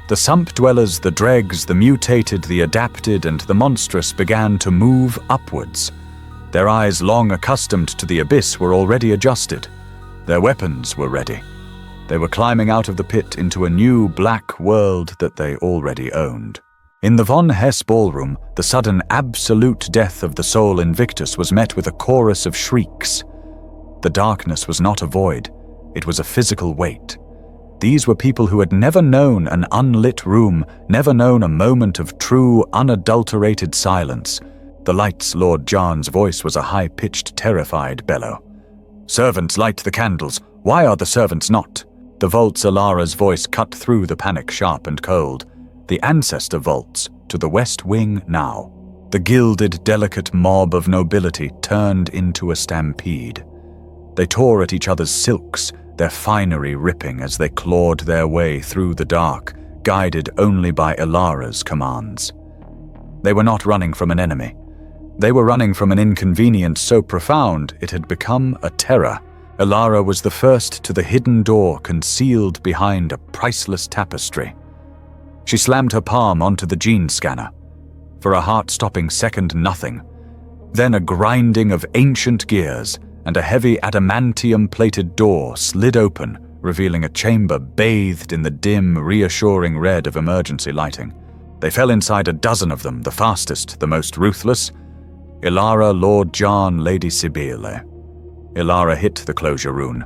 The sump dwellers, the dregs, the mutated, the adapted, and the monstrous began to move upwards. Their eyes, long accustomed to the abyss, were already adjusted. Their weapons were ready. They were climbing out of the pit into a new black world that they already owned. In the Von Hess ballroom, the sudden absolute death of the Soul Invictus was met with a chorus of shrieks. The darkness was not a void. It was a physical weight. These were people who had never known an unlit room, never known a moment of true, unadulterated silence. The light's Lord John's voice was a high-pitched, terrified bellow. "Servants, light the candles. Why are the servants not?" The Volt's Alara's voice cut through the panic sharp and cold. The ancestor Volts, to the west wing now. The gilded, delicate mob of nobility turned into a stampede. They tore at each other's silks, their finery ripping as they clawed their way through the dark, guided only by Alara's commands. They were not running from an enemy. They were running from an inconvenience so profound it had become a terror. Elara was the first to the hidden door concealed behind a priceless tapestry. She slammed her palm onto the gene scanner. For a heart-stopping second, nothing. Then a grinding of ancient gears, and a heavy adamantium-plated door slid open, revealing a chamber bathed in the dim, reassuring red of emergency lighting. They fell inside a dozen of them, the fastest, the most ruthless. Elara, Lord John, Lady Sibyle. Elara hit the closure rune.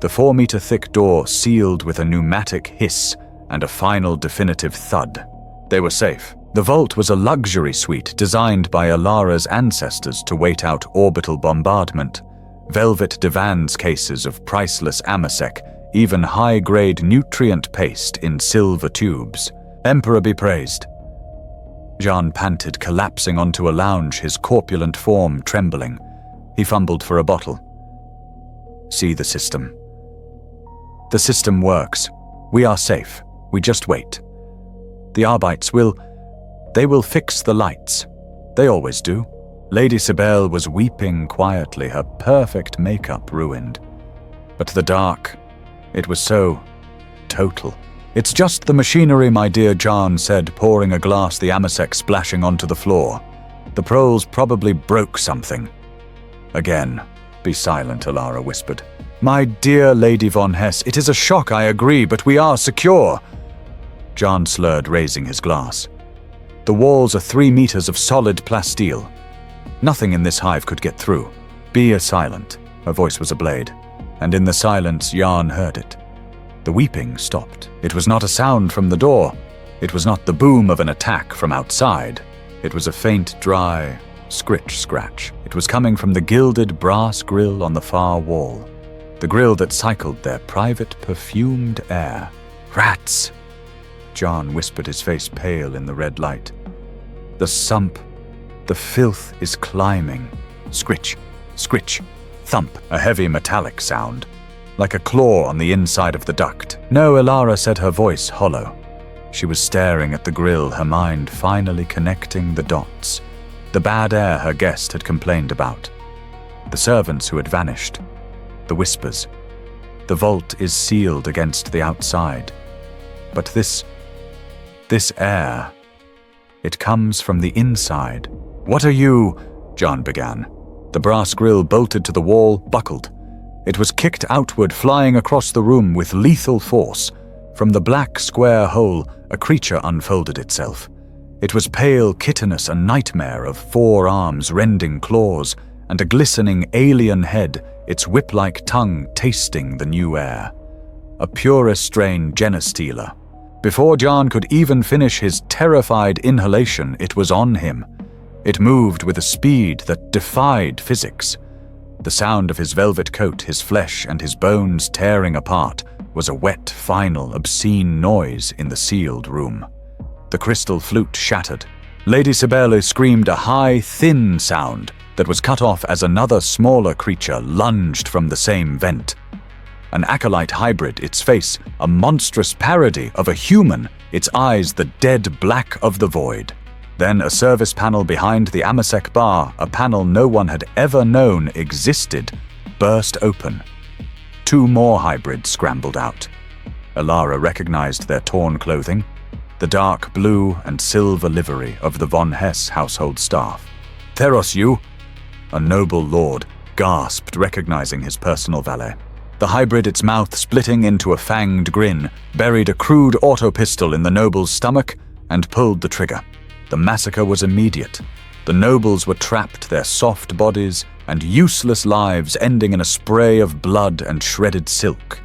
The 4-meter-thick door sealed with a pneumatic hiss and a final definitive thud. They were safe. The vault was a luxury suite designed by Elara's ancestors to wait out orbital bombardment. Velvet divans cases of priceless amasec, even high-grade nutrient paste in silver tubes. Emperor be praised. Jean panted, collapsing onto a lounge, his corpulent form trembling. He fumbled for a bottle. See the system. The system works. We are safe. We just wait. The Arbites they will fix the lights. They always do. Lady Sibyle was weeping quietly, her perfect makeup ruined. But the dark, it was so total. It's just the machinery, my dear John said, pouring a glass, the amasec splashing onto the floor. The proles probably broke something. Again. Be silent, Elara whispered. My dear Lady von Hesse, it is a shock, I agree, but we are secure. John slurred, raising his glass. The walls are 3 meters of solid plasteel. Nothing in this hive could get through. Be silent. Her voice was a blade, and in the silence Jan heard it. The weeping stopped. It was not a sound from the door. It was not the boom of an attack from outside. It was a faint, dry scritch-scratch. It was coming from the gilded brass grill on the far wall. The grill that cycled their private perfumed air. Rats! John whispered, his face pale in the red light. The sump, the filth is climbing. Scritch, scritch, thump, a heavy metallic sound, like a claw on the inside of the duct. No, Elara said, her voice hollow. She was staring at the grill, her mind finally connecting the dots. The bad air her guest had complained about. The servants who had vanished. The whispers. The vault is sealed against the outside. But this air, it comes from the inside. What are you? John began. The brass grill bolted to the wall, buckled. It was kicked outward, flying across the room with lethal force. From the black square hole, a creature unfolded itself. It was pale, kittenous, a nightmare of 4 arms, rending claws, and a glistening alien head, its whip-like tongue tasting the new air. A purest strain genestealer. Before John could even finish his terrified inhalation, it was on him. It moved with a speed that defied physics. The sound of his velvet coat, his flesh and his bones tearing apart, was a wet, final, obscene noise in the sealed room. The crystal flute shattered. Lady Sibyle screamed a high, thin sound that was cut off as another smaller creature lunged from the same vent. An acolyte hybrid, its face a monstrous parody of a human, its eyes the dead black of the void. Then a service panel behind the amasec bar, a panel no one had ever known existed, burst open. 2 more hybrids scrambled out. Elara recognized their torn clothing, the dark blue and silver livery of the von Hesse household staff. Theros, you! A noble lord gasped, recognizing his personal valet. The hybrid, its mouth splitting into a fanged grin, buried a crude auto-pistol in the noble's stomach and pulled the trigger. The massacre was immediate. The nobles were trapped, their soft bodies and useless lives ending in a spray of blood and shredded silk.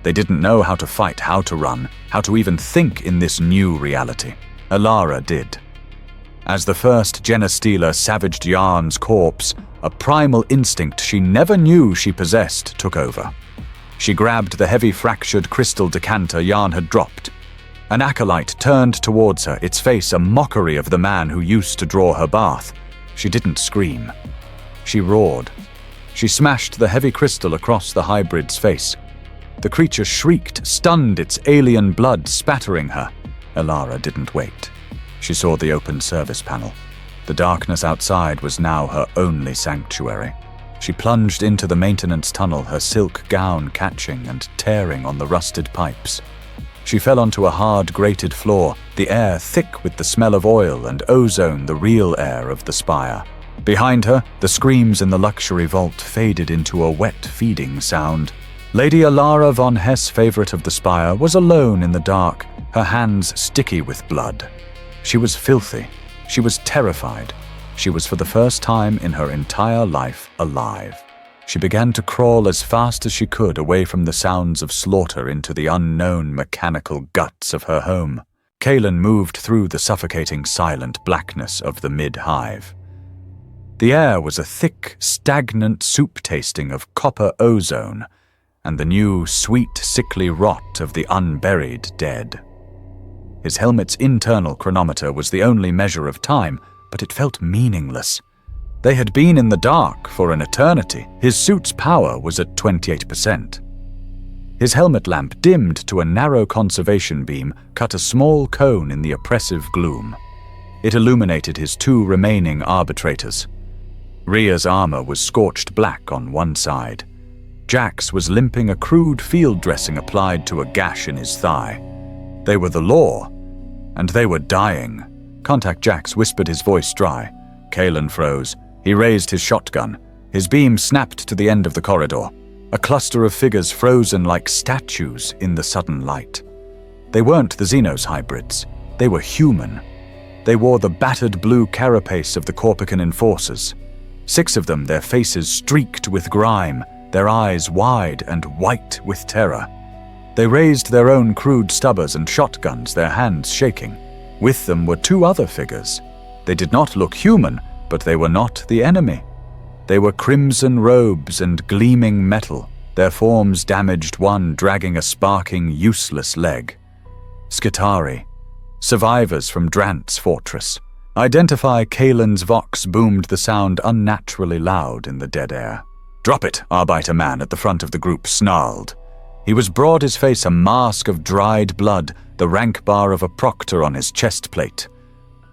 They didn't know how to fight, how to run, how to even think in this new reality. Elara did. As the first genestealer savaged Yarn's corpse, a primal instinct she never knew she possessed took over. She grabbed the heavy fractured crystal decanter Yarn had dropped. An acolyte turned towards her, its face a mockery of the man who used to draw her bath. She didn't scream. She roared. She smashed the heavy crystal across the hybrid's face. The creature shrieked, stunned, its alien blood spattering her. Elara didn't wait. She saw the open service panel. The darkness outside was now her only sanctuary. She plunged into the maintenance tunnel, her silk gown catching and tearing on the rusted pipes. She fell onto a hard, grated floor, the air thick with the smell of oil and ozone, the real air of the spire. Behind her, the screams in the luxury vault faded into a wet feeding sound. Lady Alara von Hess, favorite of the spire, was alone in the dark, her hands sticky with blood. She was filthy. She was terrified. She was for the first time in her entire life alive. She began to crawl as fast as she could away from the sounds of slaughter into the unknown mechanical guts of her home. Kaelin moved through the suffocating silent blackness of the mid-hive. The air was a thick, stagnant soup tasting of copper ozone and the new, sweet, sickly rot of the unburied dead. His helmet's internal chronometer was the only measure of time, but it felt meaningless. They had been in the dark for an eternity. His suit's power was at 28%. His helmet lamp dimmed to a narrow conservation beam, cut a small cone in the oppressive gloom. It illuminated his two remaining arbitrators. Rhea's armor was scorched black on one side. Jax was limping a crude field dressing applied to a gash in his thigh. They were the law, and they were dying. Contact Jax whispered, his voice dry. Kaelin froze. He raised his shotgun. His beam snapped to the end of the corridor. A cluster of figures frozen like statues in the sudden light. They weren't the Xenos hybrids. They were human. They wore the battered blue carapace of the Corpican enforcers. 6 of them, their faces streaked with grime, their eyes wide and white with terror. They raised their own crude stubbers and shotguns, their hands shaking. With them were 2 other figures. They did not look human, but they were not the enemy. They were crimson robes and gleaming metal, their forms damaged, one dragging a sparking, useless leg. Skitarii, survivors from Drant's fortress. Identify Kaelin's vox boomed the sound unnaturally loud in the dead air. Drop it, Arbiter man at the front of the group snarled. He was broad, his face a mask of dried blood, the rank bar of a proctor on his chest plate.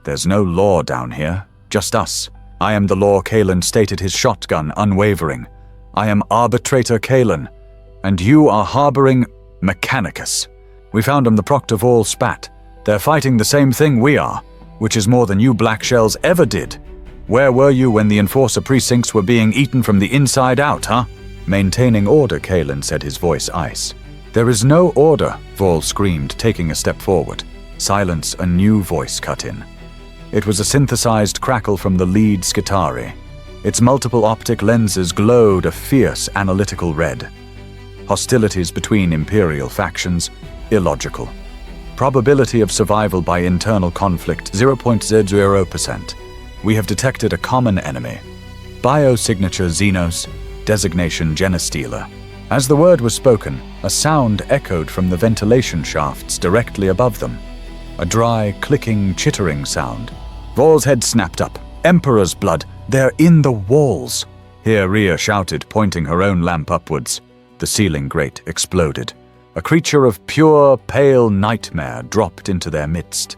There's no law down here, just us. I am the law, Kaelin stated, his shotgun unwavering. I am Arbitrator Kaelin, and you are harboring Mechanicus. We found them, the proctor Vol spat. They're fighting the same thing we are, which is more than you black shells ever did. Where were you when the Enforcer precincts were being eaten from the inside out, huh? Maintaining order, Kaelin said, his voice ice. There is no order, Vol screamed, taking a step forward. Silence, a new voice cut in. It was a synthesized crackle from the lead Skitarii. Its multiple optic lenses glowed a fierce analytical red. Hostilities between Imperial factions, illogical. Probability of survival by internal conflict, 0.00%. We have detected a common enemy. Biosignature Xenos, designation Genestealer. As the word was spoken, a sound echoed from the ventilation shafts directly above them. A dry, clicking, chittering sound. Vol's head snapped up. Emperor's blood, they're in the walls. Here Rhea shouted, pointing her own lamp upwards. The ceiling grate exploded. A creature of pure, pale nightmare dropped into their midst.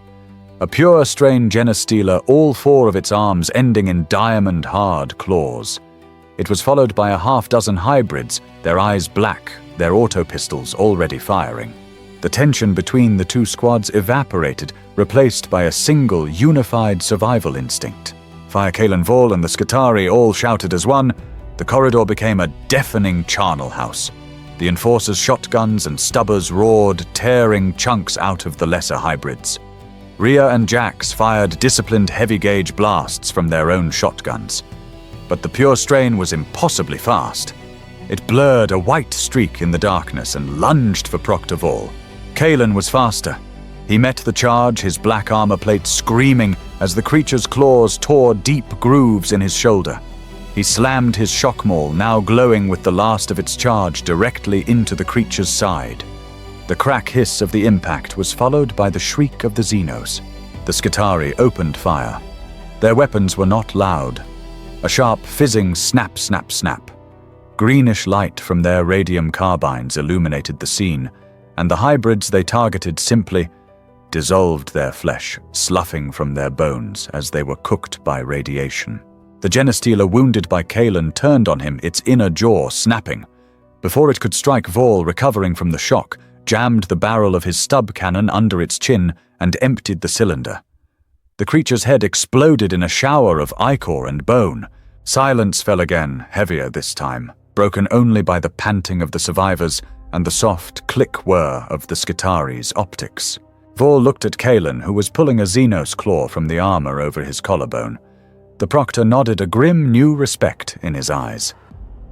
A pure strain Genestealer, all 4 of its arms ending in diamond-hard claws. It was followed by a half-dozen hybrids, their eyes black, their auto-pistols already firing. The tension between the 2 squads evaporated, replaced by a single, unified survival instinct. Fire Kaelin Vol and the Skitarii all shouted as one. The corridor became a deafening charnel house. The Enforcers' shotguns and stubbers roared, tearing chunks out of the lesser hybrids. Rhea and Jax fired disciplined heavy-gauge blasts from their own shotguns. But the pure strain was impossibly fast. It blurred a white streak in the darkness and lunged for Proctor Vol. Kaelin was faster. He met the charge, his black armor plate screaming as the creature's claws tore deep grooves in his shoulder. He slammed his shock maul, now glowing with the last of its charge, directly into the creature's side. The crack hiss of the impact was followed by the shriek of the Xenos. The Skitarii opened fire. Their weapons were not loud. A sharp, fizzing snap, snap, snap. Greenish light from their radium carbines illuminated the scene, and the hybrids they targeted simply dissolved their flesh, sloughing from their bones as they were cooked by radiation. The Genestealer wounded by Kalen turned on him, its inner jaw snapping. Before it could strike Vol, recovering from the shock, jammed the barrel of his stub cannon under its chin and emptied the cylinder. The creature's head exploded in a shower of ichor and bone. Silence fell again, heavier this time, broken only by the panting of the survivors and the soft click-whir of the Skitari's optics. Vol looked at Kalen, who was pulling a Xenos claw from the armor over his collarbone. The Proctor nodded, a grim new respect in his eyes.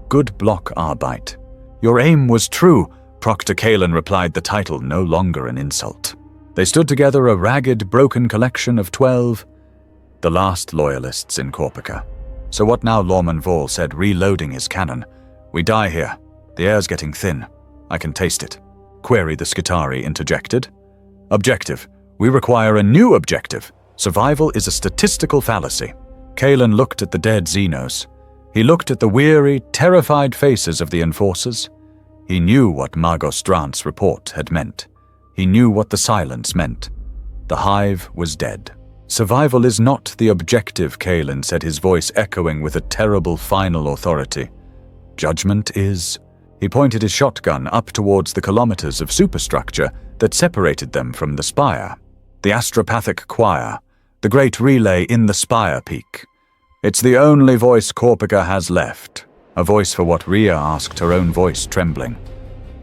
"Good block, Arbite." "Your aim was true," Proctor Kalen replied, the title no longer an insult. They stood together, a ragged, broken collection of 12, the last loyalists in Korpica. "So what now?" Lawman Vol said, reloading his cannon. "We die here. The air's getting thin. I can taste it." Query the Skitari interjected. "Objective. We require a new objective. Survival is a statistical fallacy." Kalen looked at the dead Xenos. He looked at the weary, terrified faces of the Enforcers. He knew what Magos Drant's report had meant. He knew what the silence meant. The Hive was dead. "Survival is not the objective," Kalen said, his voice echoing with a terrible final authority. "Judgment is." He pointed his shotgun up towards the kilometers of superstructure that separated them from the spire. The astropathic choir, the great relay in the spire peak. It's the only voice Korpica has left, a voice for what Rhea asked, her own voice trembling.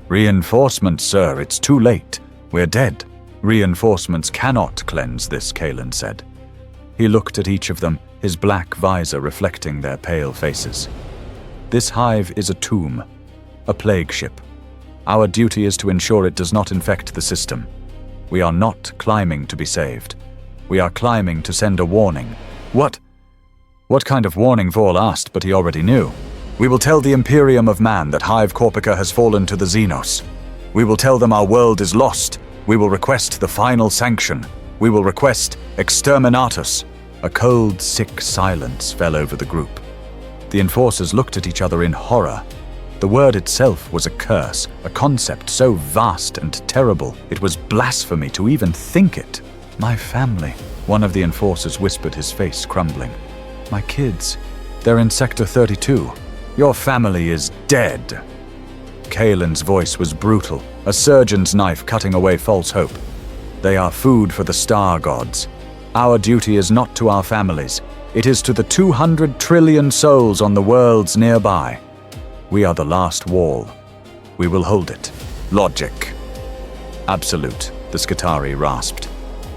"Reinforcements, sir, it's too late. We're dead." "Reinforcements cannot cleanse this," Kalen said. He looked at each of them, his black visor reflecting their pale faces. "This Hive is a tomb, a plague ship. Our duty is to ensure it does not infect the system. We are not climbing to be saved. We are climbing to send a warning." "What? What kind of warning?" Vol asked, but he already knew. "We will tell the Imperium of Man that Hive Korpica has fallen to the Xenos. We will tell them our world is lost. We will request the final sanction. We will request exterminatus." A cold, sick silence fell over the group. The Enforcers looked at each other in horror. The word itself was a curse, a concept so vast and terrible it was blasphemy to even think it. "My family," one of the Enforcers whispered, his face crumbling. "My kids, they're in Sector 32. Your family is dead." Kalen's voice was brutal, a surgeon's knife cutting away false hope. "They are food for the star gods. Our duty is not to our families. It is to the 200 trillion souls on the worlds nearby. We are the last wall. We will hold it. Logic." "Absolute," the Skitari rasped.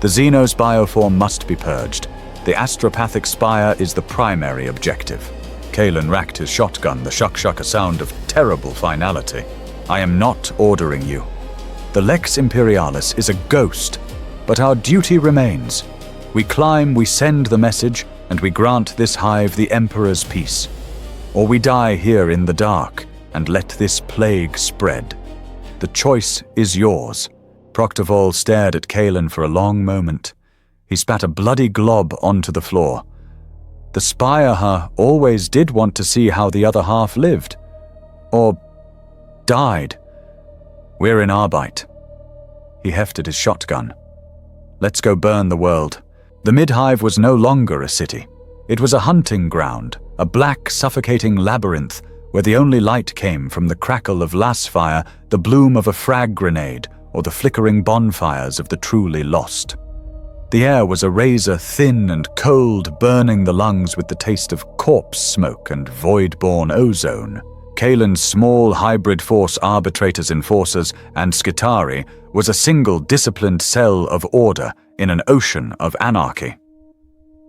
"The Xenos bioform must be purged. The astropathic spire is the primary objective." Kalen racked his shotgun, the shuck-shuck, a sound of terrible finality. "I am not ordering you. The Lex Imperialis is a ghost, but our duty remains. We climb, we send the message, and we grant this Hive the Emperor's peace. Or we die here in the dark and let this plague spread. The choice is yours." Proctor Vol stared at Kalen for a long moment. He spat a bloody glob onto the floor. The Spire always did want to see how the other half lived. Or died. "We're in Arbite." He hefted his shotgun. "Let's go burn the world." The Mid-Hive was no longer a city. It was a hunting ground, a black, suffocating labyrinth where the only light came from the crackle of lasfire, the bloom of a frag grenade, or the flickering bonfires of the truly lost. The air was a razor thin and cold, burning the lungs with the taste of corpse smoke and void-born ozone. Kalen's small hybrid force arbitrators, enforcers, and Skitari was a single disciplined cell of order in an ocean of anarchy.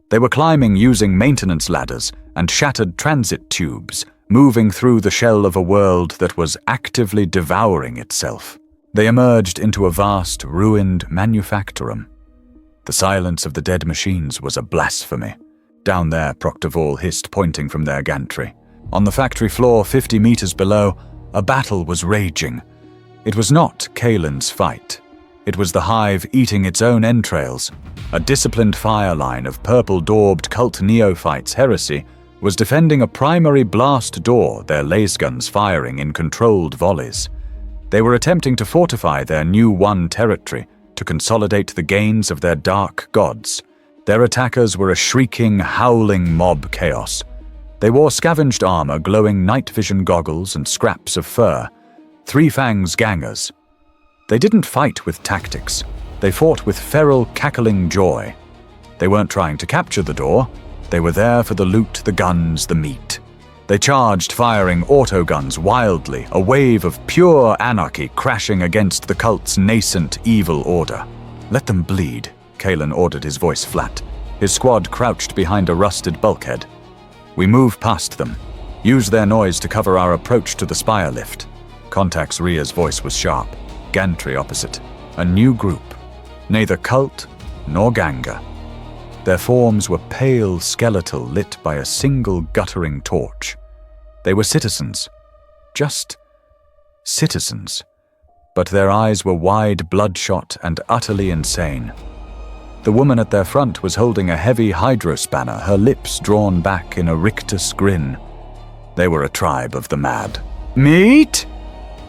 They were climbing using maintenance ladders and shattered transit tubes, moving through the shell of a world that was actively devouring itself. They emerged into a vast, ruined manufactorum. The silence of the dead machines was a blasphemy. "Down there," Proctor Vol hissed, pointing from their gantry. On the factory floor, 50 meters below, a battle was raging. It was not Kalen's fight. It was the Hive eating its own entrails. A disciplined fire line of purple-daubed cult neophytes, Heresy, was defending a primary blast door, their lasguns firing in controlled volleys. They were attempting to fortify their new won territory, to consolidate the gains of their dark gods. Their attackers were a shrieking, howling mob chaos, They wore scavenged armor, glowing night vision goggles, and scraps of fur. Three Fangs gangers. They didn't fight with tactics. They fought with feral, cackling joy. They weren't trying to capture the door. They were there for the loot, the guns, the meat. They charged, firing autoguns wildly, a wave of pure anarchy crashing against the cult's nascent evil order. "Let them bleed," Kalen ordered, his voice flat. His squad crouched behind a rusted bulkhead. We move past them, use their noise to cover our approach to the spire lift. Contax Ria's voice was sharp, gantry opposite. A new group, neither cult nor ganga. Their forms were pale, skeletal, lit by a single guttering torch. They were citizens, just citizens, but their eyes were wide, bloodshot, and utterly insane. The woman at their front was holding a heavy hydrospanner, her lips drawn back in a rictus grin. They were a tribe of the mad. "Meat?"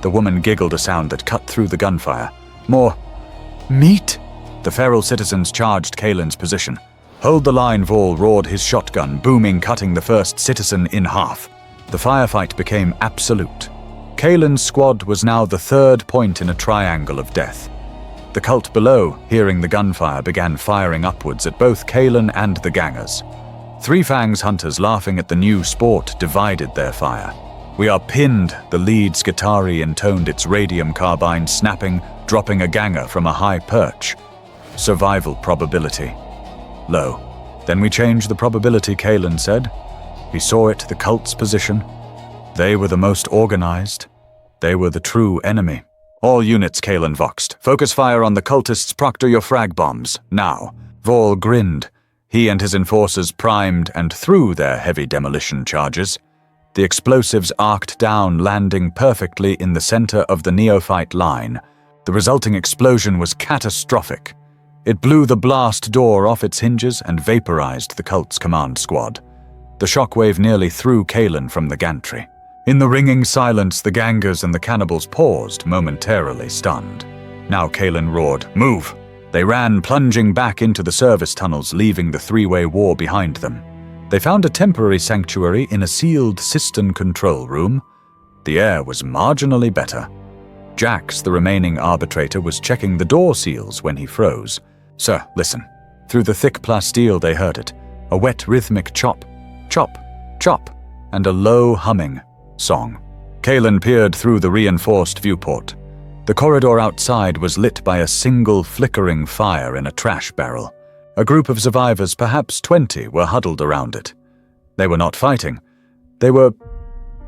The woman giggled, a sound that cut through the gunfire. "More meat?" The feral citizens charged Kalen's position. "Hold the line," Vol roared, his shotgun booming, cutting the first citizen in half. The firefight became absolute. Kalen's squad was now the third point in a triangle of death. The cult below, hearing the gunfire, began firing upwards at both Kalen and the gangers. Three Fangs hunters, laughing at the new sport, divided their fire. "We are pinned," the lead Skitari intoned, its radium carbine snapping, dropping a ganger from a high perch. Survival probability low. "Then we change the probability," Kalen said. He saw it, the cult's position. They were the most organized. They were the true enemy. "All units," Kalen voxed. "Focus fire on the cultists, proctor your frag bombs, now." Vol grinned. He and his enforcers primed and threw their heavy demolition charges. The explosives arced down, landing perfectly in the center of the neophyte line. The resulting explosion was catastrophic. It blew the blast door off its hinges and vaporized the cult's command squad. The shockwave nearly threw Kalen from the gantry. In the ringing silence, the gangers and the cannibals paused, momentarily stunned. Now Kalen roared, "Move!" They ran, plunging back into the service tunnels, leaving the three-way war behind them. They found a temporary sanctuary in a sealed cistern control room. The air was marginally better. Jax, the remaining arbitrator, was checking the door seals when he froze. "Sir, listen." Through the thick plasteel they heard it, a wet rhythmic chop, chop, chop, and a low humming song. Kalen peered through the reinforced viewport. The corridor outside was lit by a single flickering fire in a trash barrel. A group of survivors, perhaps 20, were huddled around it. They were not fighting. They were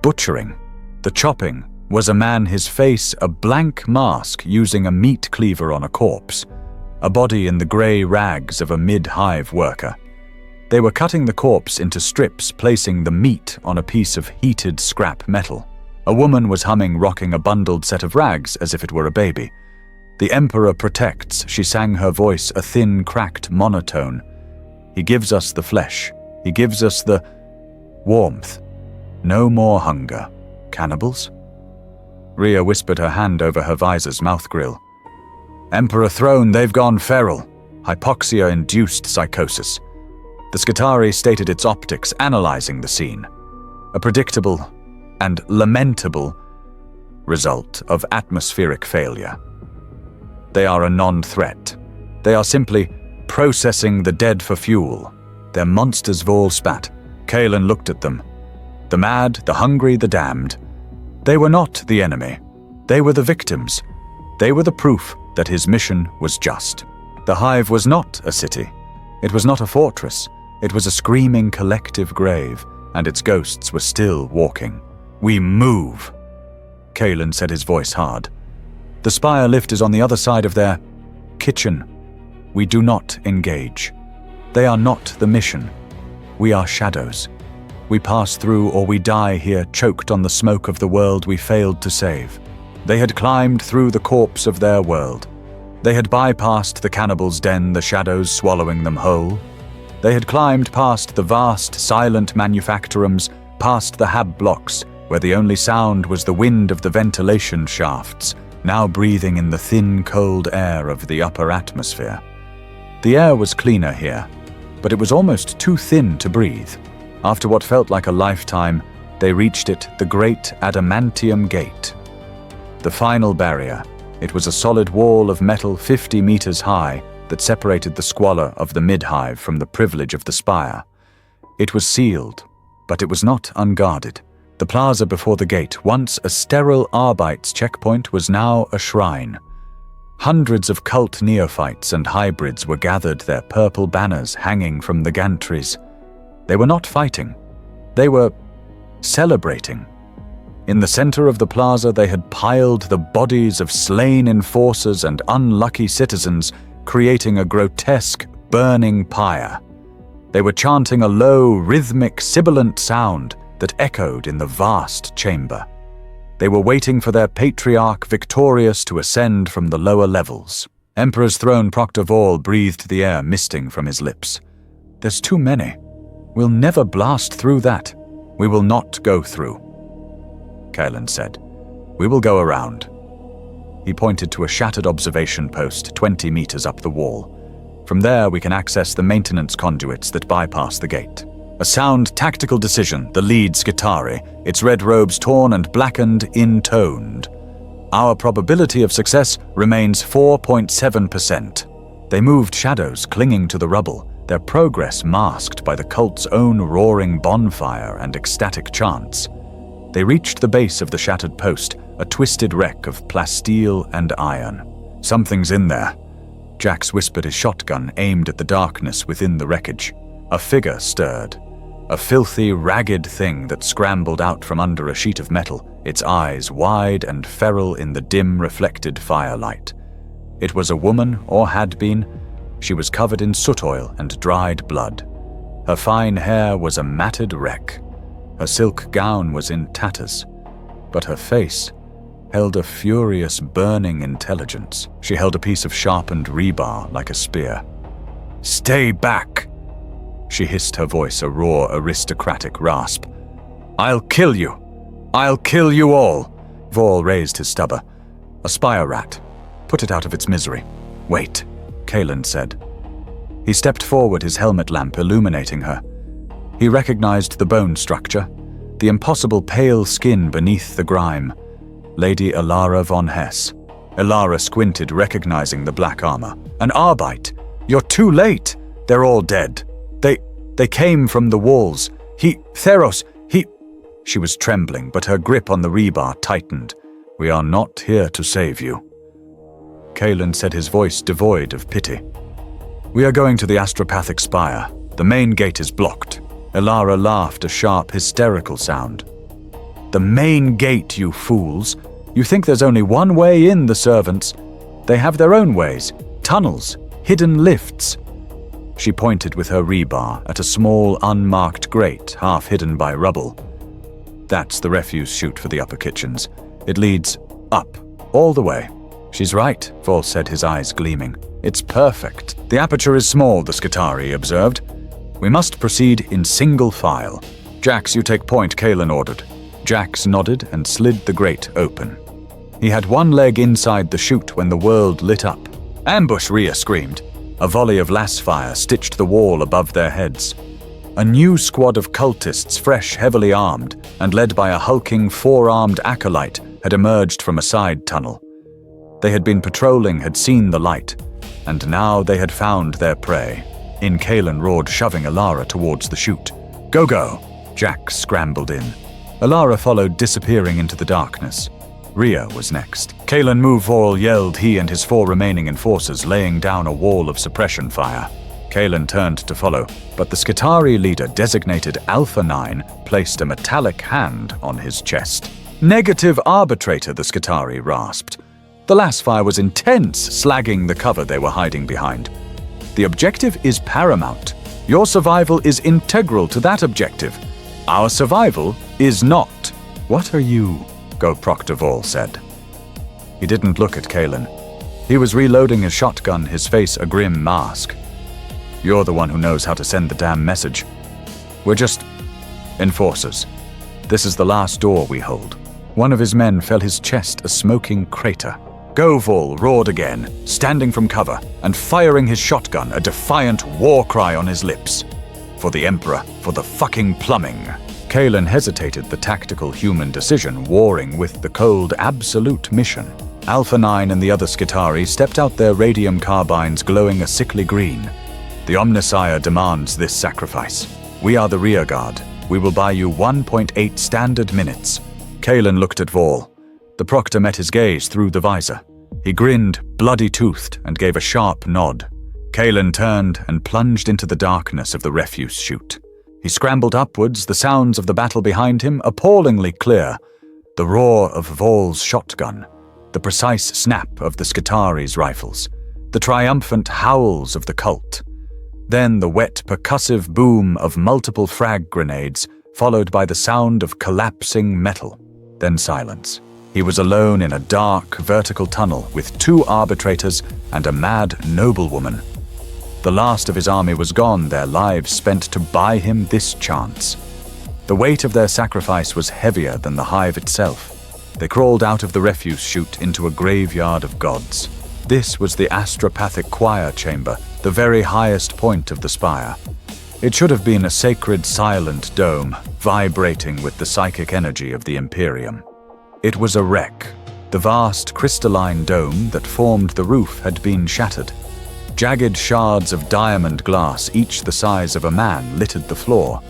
butchering. The chopping was a man, his face a blank mask, using a meat cleaver on a corpse, a body in the grey rags of a mid-hive worker. They were cutting the corpse into strips, placing the meat on a piece of heated scrap metal. A woman was humming, rocking a bundled set of rags as if it were a baby. "The Emperor protects," she sang, her voice a thin, cracked monotone. "He gives us the flesh. He gives us the warmth. No more hunger. Cannibals?" Ria whispered, her hand over her visor's mouth grill. "Emperor throne, they've gone feral. Hypoxia-induced psychosis." The Skitari stated its optics, analyzing the scene. A predictable and lamentable result of atmospheric failure. They are a non-threat. They are simply processing the dead for fuel. They're monsters, Vol spat. Kalen looked at them. The mad, the hungry, the damned. They were not the enemy. They were the victims. They were the proof that his mission was just. The Hive was not a city. It was not a fortress. It was a screaming collective grave, and its ghosts were still walking. "We move," Kalen said, his voice hard. "The spire lift is on the other side of their kitchen. We do not engage. They are not the mission. We are shadows. We pass through or we die here, choked on the smoke of the world we failed to save." They had climbed through the corpse of their world. They had bypassed the cannibal's den, the shadows swallowing them whole. They had climbed past the vast, silent manufactorums, past the hab blocks, where the only sound was the wind of the ventilation shafts, now breathing in the thin, cold air of the upper atmosphere. The air was cleaner here, but it was almost too thin to breathe. After what felt like a lifetime, they reached it, the great adamantium gate. The final barrier. It was a solid wall of metal 50 meters high that separated the squalor of the mid-hive from the privilege of the spire. It was sealed, but it was not unguarded. The plaza before the gate, once a sterile Arbites checkpoint, was now a shrine. Hundreds of cult neophytes and hybrids were gathered, their purple banners hanging from the gantries. They were not fighting. They were celebrating. In the center of the plaza, they had piled the bodies of slain enforcers and unlucky citizens, creating a grotesque, burning pyre. They were chanting a low, rhythmic, sibilant sound that echoed in the vast chamber. They were waiting for their patriarch victorious to ascend from the lower levels. Emperor's Throne Proctor Vol breathed the air misting from his lips. "There's too many. We'll never blast through that. We will not go through," Kaelan said. "We will go around." He pointed to a shattered observation post 20 meters up the wall. "From there we can access the maintenance conduits that bypass the gate." A sound tactical decision, the lead Skitarii, its red robes torn and blackened, intoned. "Our probability of success remains 4.7%. They moved shadows clinging to the rubble, their progress masked by the cult's own roaring bonfire and ecstatic chants. They reached the base of the shattered post, a twisted wreck of plasteel and iron. "Something's in there." Jax whispered, his shotgun aimed at the darkness within the wreckage. A figure stirred. A filthy, ragged thing that scrambled out from under a sheet of metal, its eyes wide and feral in the dim, reflected firelight. It was a woman, or had been. She was covered in soot oil and dried blood. Her fine hair was a matted wreck. Her silk gown was in tatters, but her face held a furious, burning intelligence. She held a piece of sharpened rebar like a spear. "Stay back!" She hissed, her voice a raw, aristocratic rasp. "I'll kill you! I'll kill you all!" Vol raised his stubber. "A spire rat. Put it out of its misery." "Wait," Kaelan said. He stepped forward, his helmet lamp illuminating her. He recognized the bone structure, the impossible pale skin beneath the grime. Lady Elara von Hess. Elara squinted, recognizing the black armor. "An Arbite! You're too late! They're all dead. They came from the walls. Theros. She was trembling, but her grip on the rebar tightened. "We are not here to save you," Kaelan said, his voice devoid of pity. "We are going to the astropathic spire. The main gate is blocked." Elara laughed, a sharp, hysterical sound. "The main gate, you fools! You think there's only one way in, the servants? They have their own ways, tunnels, hidden lifts." She pointed with her rebar at a small, unmarked grate, half hidden by rubble. "That's the refuse chute for the upper kitchens. It leads up, all the way." "She's right," Vol said, his eyes gleaming. "It's perfect." "The aperture is small," the Skitarii observed. "We must proceed in single file." "Jax, you take point," Kaelan ordered. Jax nodded and slid the grate open. He had one leg inside the chute when the world lit up. "Ambush!" Rhea screamed. A volley of lasfire stitched the wall above their heads. A new squad of cultists, fresh, heavily armed, and led by a hulking, four-armed acolyte, had emerged from a side tunnel. They had been patrolling, had seen the light, and now they had found their prey. In Kaelan roared, shoving Elara towards the chute. "Go, go!" Jax scrambled in. Elara followed, disappearing into the darkness. Rhea was next. "Kaelan, move!" Vol yelled, he and his 4 remaining enforcers laying down a wall of suppression fire. Kaelan turned to follow, but the Skitarii leader, designated Alpha 9, placed a metallic hand on his chest. "Negative arbitrator," the Skitarii rasped. The lasfire was intense, slagging the cover they were hiding behind. "The objective is paramount. Your survival is integral to that objective. Our survival is not." "What are you?" Go Proctor Vol said. He didn't look at Kaelan. He was reloading his shotgun, his face a grim mask. "You're the one who knows how to send the damn message. We're just enforcers. This is the last door we hold." One of his men fell, his chest a smoking crater. "Go!" Vol roared again, standing from cover and firing his shotgun, a defiant war cry on his lips. For the Emperor, for the fucking plumbing. Kalen hesitated, the tactical human decision warring with the cold absolute mission. Alpha 9 and the other Skitarii stepped out, their radium carbines glowing a sickly green. The Omnissiah demands this sacrifice. We are the rearguard. We will buy you 1.8 standard minutes. Kalen looked at Vol. The Proctor met his gaze through the visor. He grinned, bloody-toothed, and gave a sharp nod. Kalen turned and plunged into the darkness of the refuse chute. He scrambled upwards, the sounds of the battle behind him appallingly clear. The roar of Vol's shotgun, the precise snap of the Skitari's rifles, the triumphant howls of the cult. Then the wet, percussive boom of multiple frag grenades, followed by the sound of collapsing metal. Then silence. He was alone in a dark, vertical tunnel with 2 arbitrators and a mad noblewoman. The last of his army was gone, their lives spent to buy him this chance. The weight of their sacrifice was heavier than the Hive itself. They crawled out of the refuse chute into a graveyard of gods. This was the astropathic choir chamber, the very highest point of the spire. It should have been a sacred, silent dome, vibrating with the psychic energy of the Imperium. It was a wreck. The vast crystalline dome that formed the roof had been shattered. Jagged shards of diamond glass, each the size of a man, littered the floor.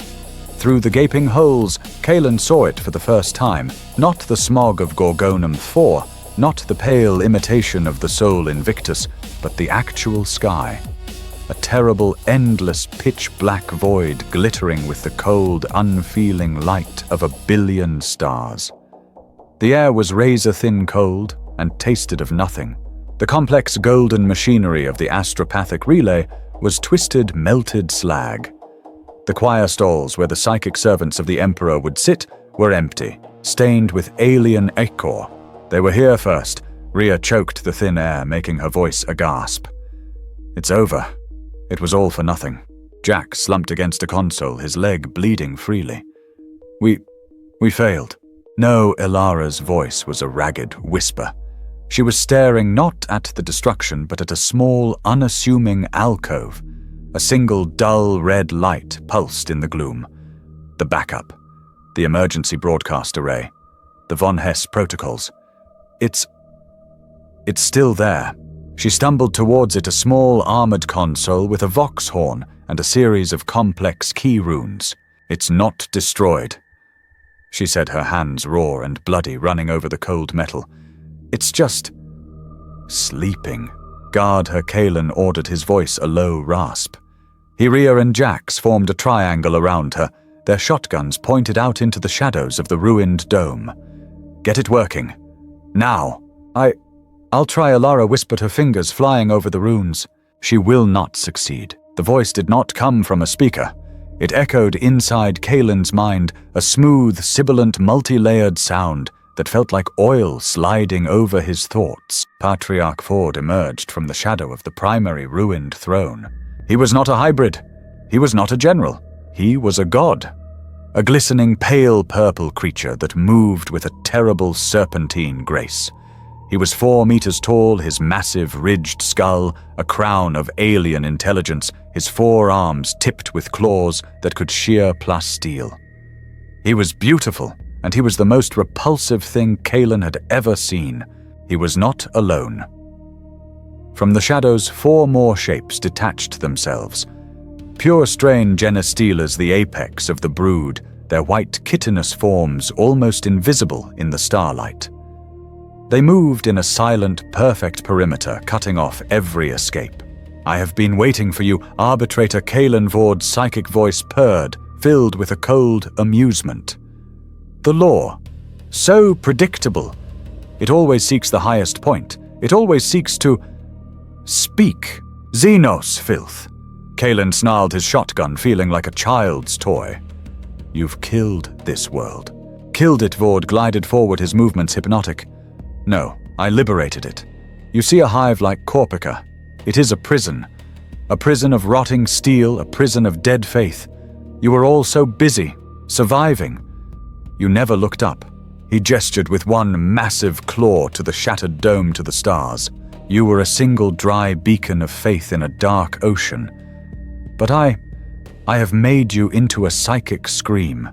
Through the gaping holes, Kalen saw it for the first time, not the smog of Gorgonum 4, not the pale imitation of the Sol Invictus, but the actual sky. A terrible, endless, pitch-black void glittering with the cold, unfeeling light of 1 billion stars. The air was razor-thin cold and tasted of nothing. The complex golden machinery of the astropathic relay was twisted, melted slag. The choir stalls where the psychic servants of the Emperor would sit were empty, stained with alien ichor. They were here first. Rhea choked the thin air, making her voice a gasp. It's over. It was all for nothing. Jack slumped against a console, his leg bleeding freely. We failed. No, Ilara's voice was a ragged whisper. She was staring not at the destruction, but at a small, unassuming alcove. A single dull red light pulsed in the gloom. The backup. The emergency broadcast array. The Von Hess protocols. It's still there. She stumbled towards it, a small armored console with a vox horn and a series of complex key runes. It's not destroyed. She said, her hands raw and bloody, running over the cold metal. It's just sleeping. Guard her, Kalen ordered, his voice a low rasp. Rhea and Jax formed a triangle around her, their shotguns pointed out into the shadows of the ruined dome. Get it working. Now. I'll try, Ilara whispered, her fingers flying over the runes. She will not succeed. The voice did not come from a speaker. It echoed inside Kalen's mind, a smooth, sibilant, multi-layered sound that felt like oil sliding over his thoughts. Patriarch Ford emerged from the shadow of the primary ruined throne. He was not a hybrid. He was not a general. He was a god. A glistening pale purple creature that moved with a terrible serpentine grace. He was 4 meters tall, his massive ridged skull a crown of alien intelligence, his 4 arms tipped with claws that could shear plus steel. He was beautiful, and he was the most repulsive thing Kalen had ever seen. He was not alone. From the shadows, 4 more shapes detached themselves. Pure strain Genestealers, the apex of the brood, their white chitinous forms almost invisible in the starlight. They moved in a silent, perfect perimeter, cutting off every escape. I have been waiting for you, Arbitrator Kalen Vord's psychic voice purred, filled with a cold amusement. The law. So predictable. It always seeks the highest point. It always seeks to speak. Xenos filth. Kalen snarled his shotgun, feeling like a child's toy. You've killed this world. Killed it, Vord glided forward, his movements hypnotic. No, I liberated it. You see a hive like Korpica. It is a prison of rotting steel, a prison of dead faith. You were all so busy, surviving. You never looked up. He gestured with one massive claw to the shattered dome, to the stars. You were a single dry beacon of faith in a dark ocean. But I I have made you into a psychic scream.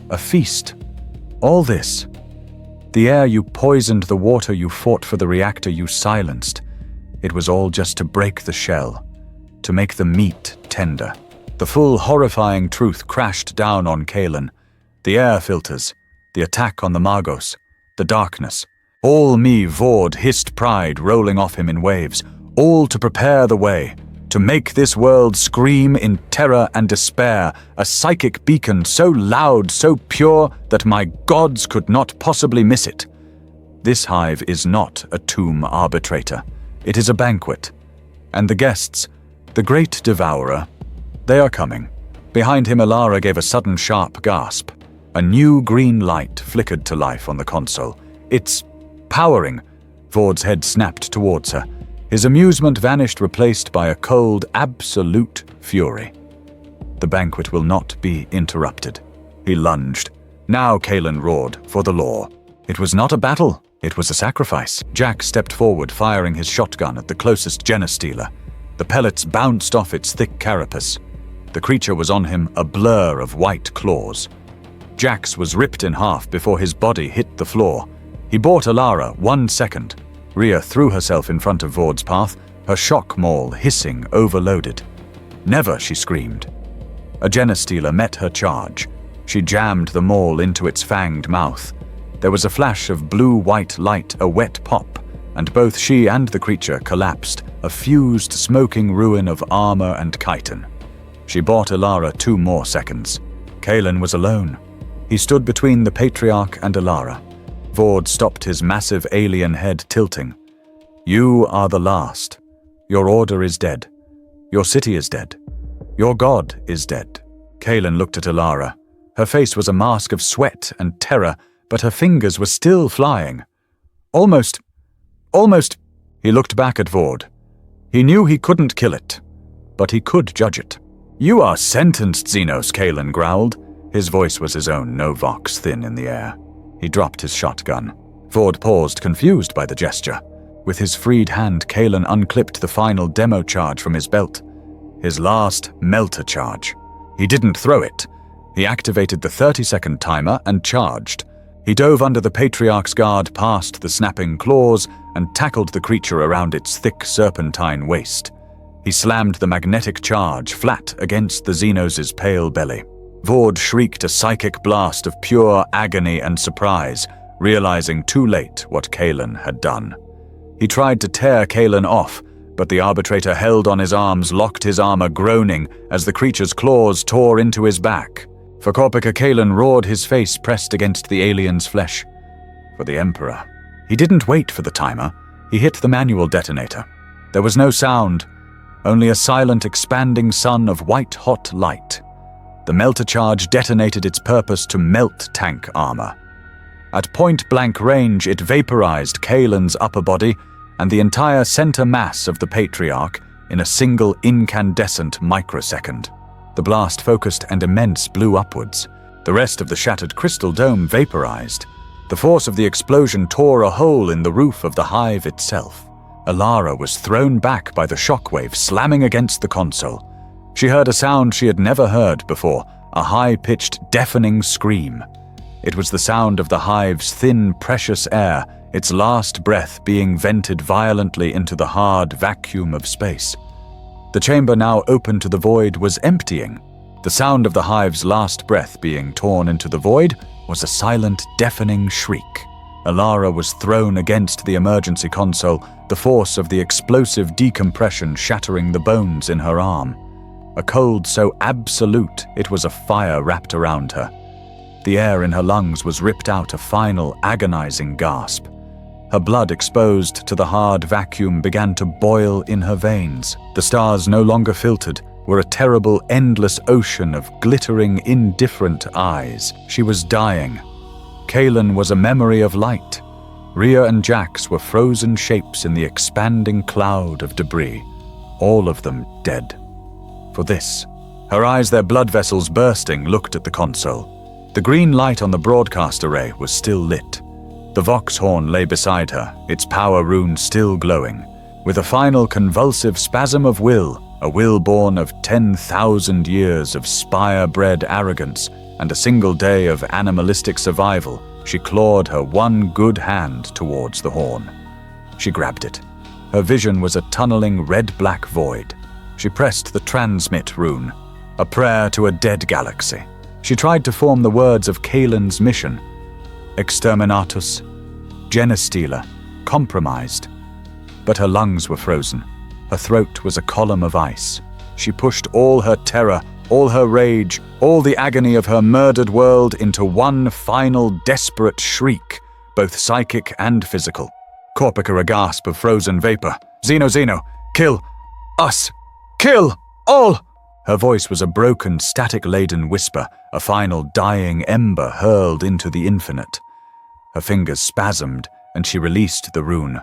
A feast. All this. The air you poisoned, the water you fought for, the reactor you silenced. It was all just to break the shell, to make the meat tender. The full, horrifying truth crashed down on Kalen. The air filters, the attack on the Magos, the darkness. All me, Vord hissed, pride rolling off him in waves, all to prepare the way, to make this world scream in terror and despair, a psychic beacon so loud, so pure, that my gods could not possibly miss it. This hive is not a tomb arbitrator. It is a banquet. And the guests, the great devourer, they are coming. Behind him, Alara gave a sudden sharp gasp. A new green light flickered to life on the console. It's powering. Vord's head snapped towards her. His amusement vanished, replaced by a cold, absolute fury. The banquet will not be interrupted. He lunged. Now, Kalen roared, for the law. It was not a battle. It was a sacrifice. Jack stepped forward, firing his shotgun at the closest genestealer. The pellets bounced off its thick carapace. The creature was on him, a blur of white claws. Jack's was ripped in half before his body hit the floor. He bought Alara 1 second. Rhea threw herself in front of Vord's path, her shock maul hissing, overloaded. Never, she screamed. A genestealer met her charge. She jammed the maul into its fanged mouth. There was a flash of blue-white light, a wet pop, and both she and the creature collapsed, a fused, smoking ruin of armor and chitin. She bought Alara 2 more seconds. Kalen was alone. He stood between the Patriarch and Alara. Vord stopped his massive alien head tilting. You are the last. Your order is dead. Your city is dead. Your god is dead. Kalen looked at Alara. Her face was a mask of sweat and terror, but her fingers were still flying. Almost. He looked back at Vord. He knew he couldn't kill it, but he could judge it. You are sentenced, Xenos, Kalen growled. His voice was his own, no vox thin in the air. He dropped his shotgun. Vord paused, confused by the gesture. With his freed hand, Kalen unclipped the final demo charge from his belt. His last melter charge. He didn't throw it. He activated the 30-second timer and charged. He dove under the Patriarch's guard, past the snapping claws, and tackled the creature around its thick serpentine waist. He slammed the magnetic charge flat against the Xenos' pale belly. Vord shrieked a psychic blast of pure agony and surprise, realizing too late what Kalen had done. He tried to tear Kalen off, but the arbitrator held on his arms, locked his armor, groaning as the creature's claws tore into his back. For Korpica, Kalen roared, his face pressed against the alien's flesh. For the Emperor. He didn't wait for the timer. He hit the manual detonator. There was no sound, only a silent, expanding sun of white-hot light. The melter charge detonated, its purpose to melt tank armor. At point-blank range, it vaporized Kalen's upper body and the entire center mass of the Patriarch in a single incandescent microsecond. The blast focused and immense blew upwards. The rest of the shattered crystal dome vaporized. The force of the explosion tore a hole in the roof of the hive itself. Alara was thrown back by the shockwave slamming against the console. She heard a sound she had never heard before, a high-pitched, deafening scream. It was the sound of the hive's thin, precious air, its last breath being vented violently into the hard vacuum of space. The chamber, now open to the void, was emptying. The sound of the hive's last breath being torn into the void was a silent, deafening shriek. Alara was thrown against the emergency console, the force of the explosive decompression shattering the bones in her arm. A cold so absolute it was a fire wrapped around her. The air in her lungs was ripped out, a final, agonizing gasp. Her blood, exposed to the hard vacuum, began to boil in her veins. The stars, no longer filtered, were a terrible, endless ocean of glittering, indifferent eyes. She was dying. Kalen was a memory of light. Rhea and Jax were frozen shapes in the expanding cloud of debris, all of them dead. For this. Her eyes, their blood vessels bursting, looked at the console. The green light on the broadcast array was still lit. The Vox horn lay beside her, its power rune still glowing. With a final convulsive spasm of will, a will born of 10,000 years of spire-bred arrogance and a single day of animalistic survival, she clawed her one good hand towards the horn. She grabbed it. Her vision was a tunneling red-black void. She pressed the transmit rune, a prayer to a dead galaxy. She tried to form the words of Kaelin's mission. Exterminatus, genestila, compromised. But her lungs were frozen. Her throat was a column of ice. She pushed all her terror, all her rage, all the agony of her murdered world into one final desperate shriek, both psychic and physical. Korpica, a gasp of frozen vapor. Xeno, kill us! Kill all! Her voice was a broken, static-laden whisper, a final dying ember hurled into the infinite. Her fingers spasmed, and she released the rune.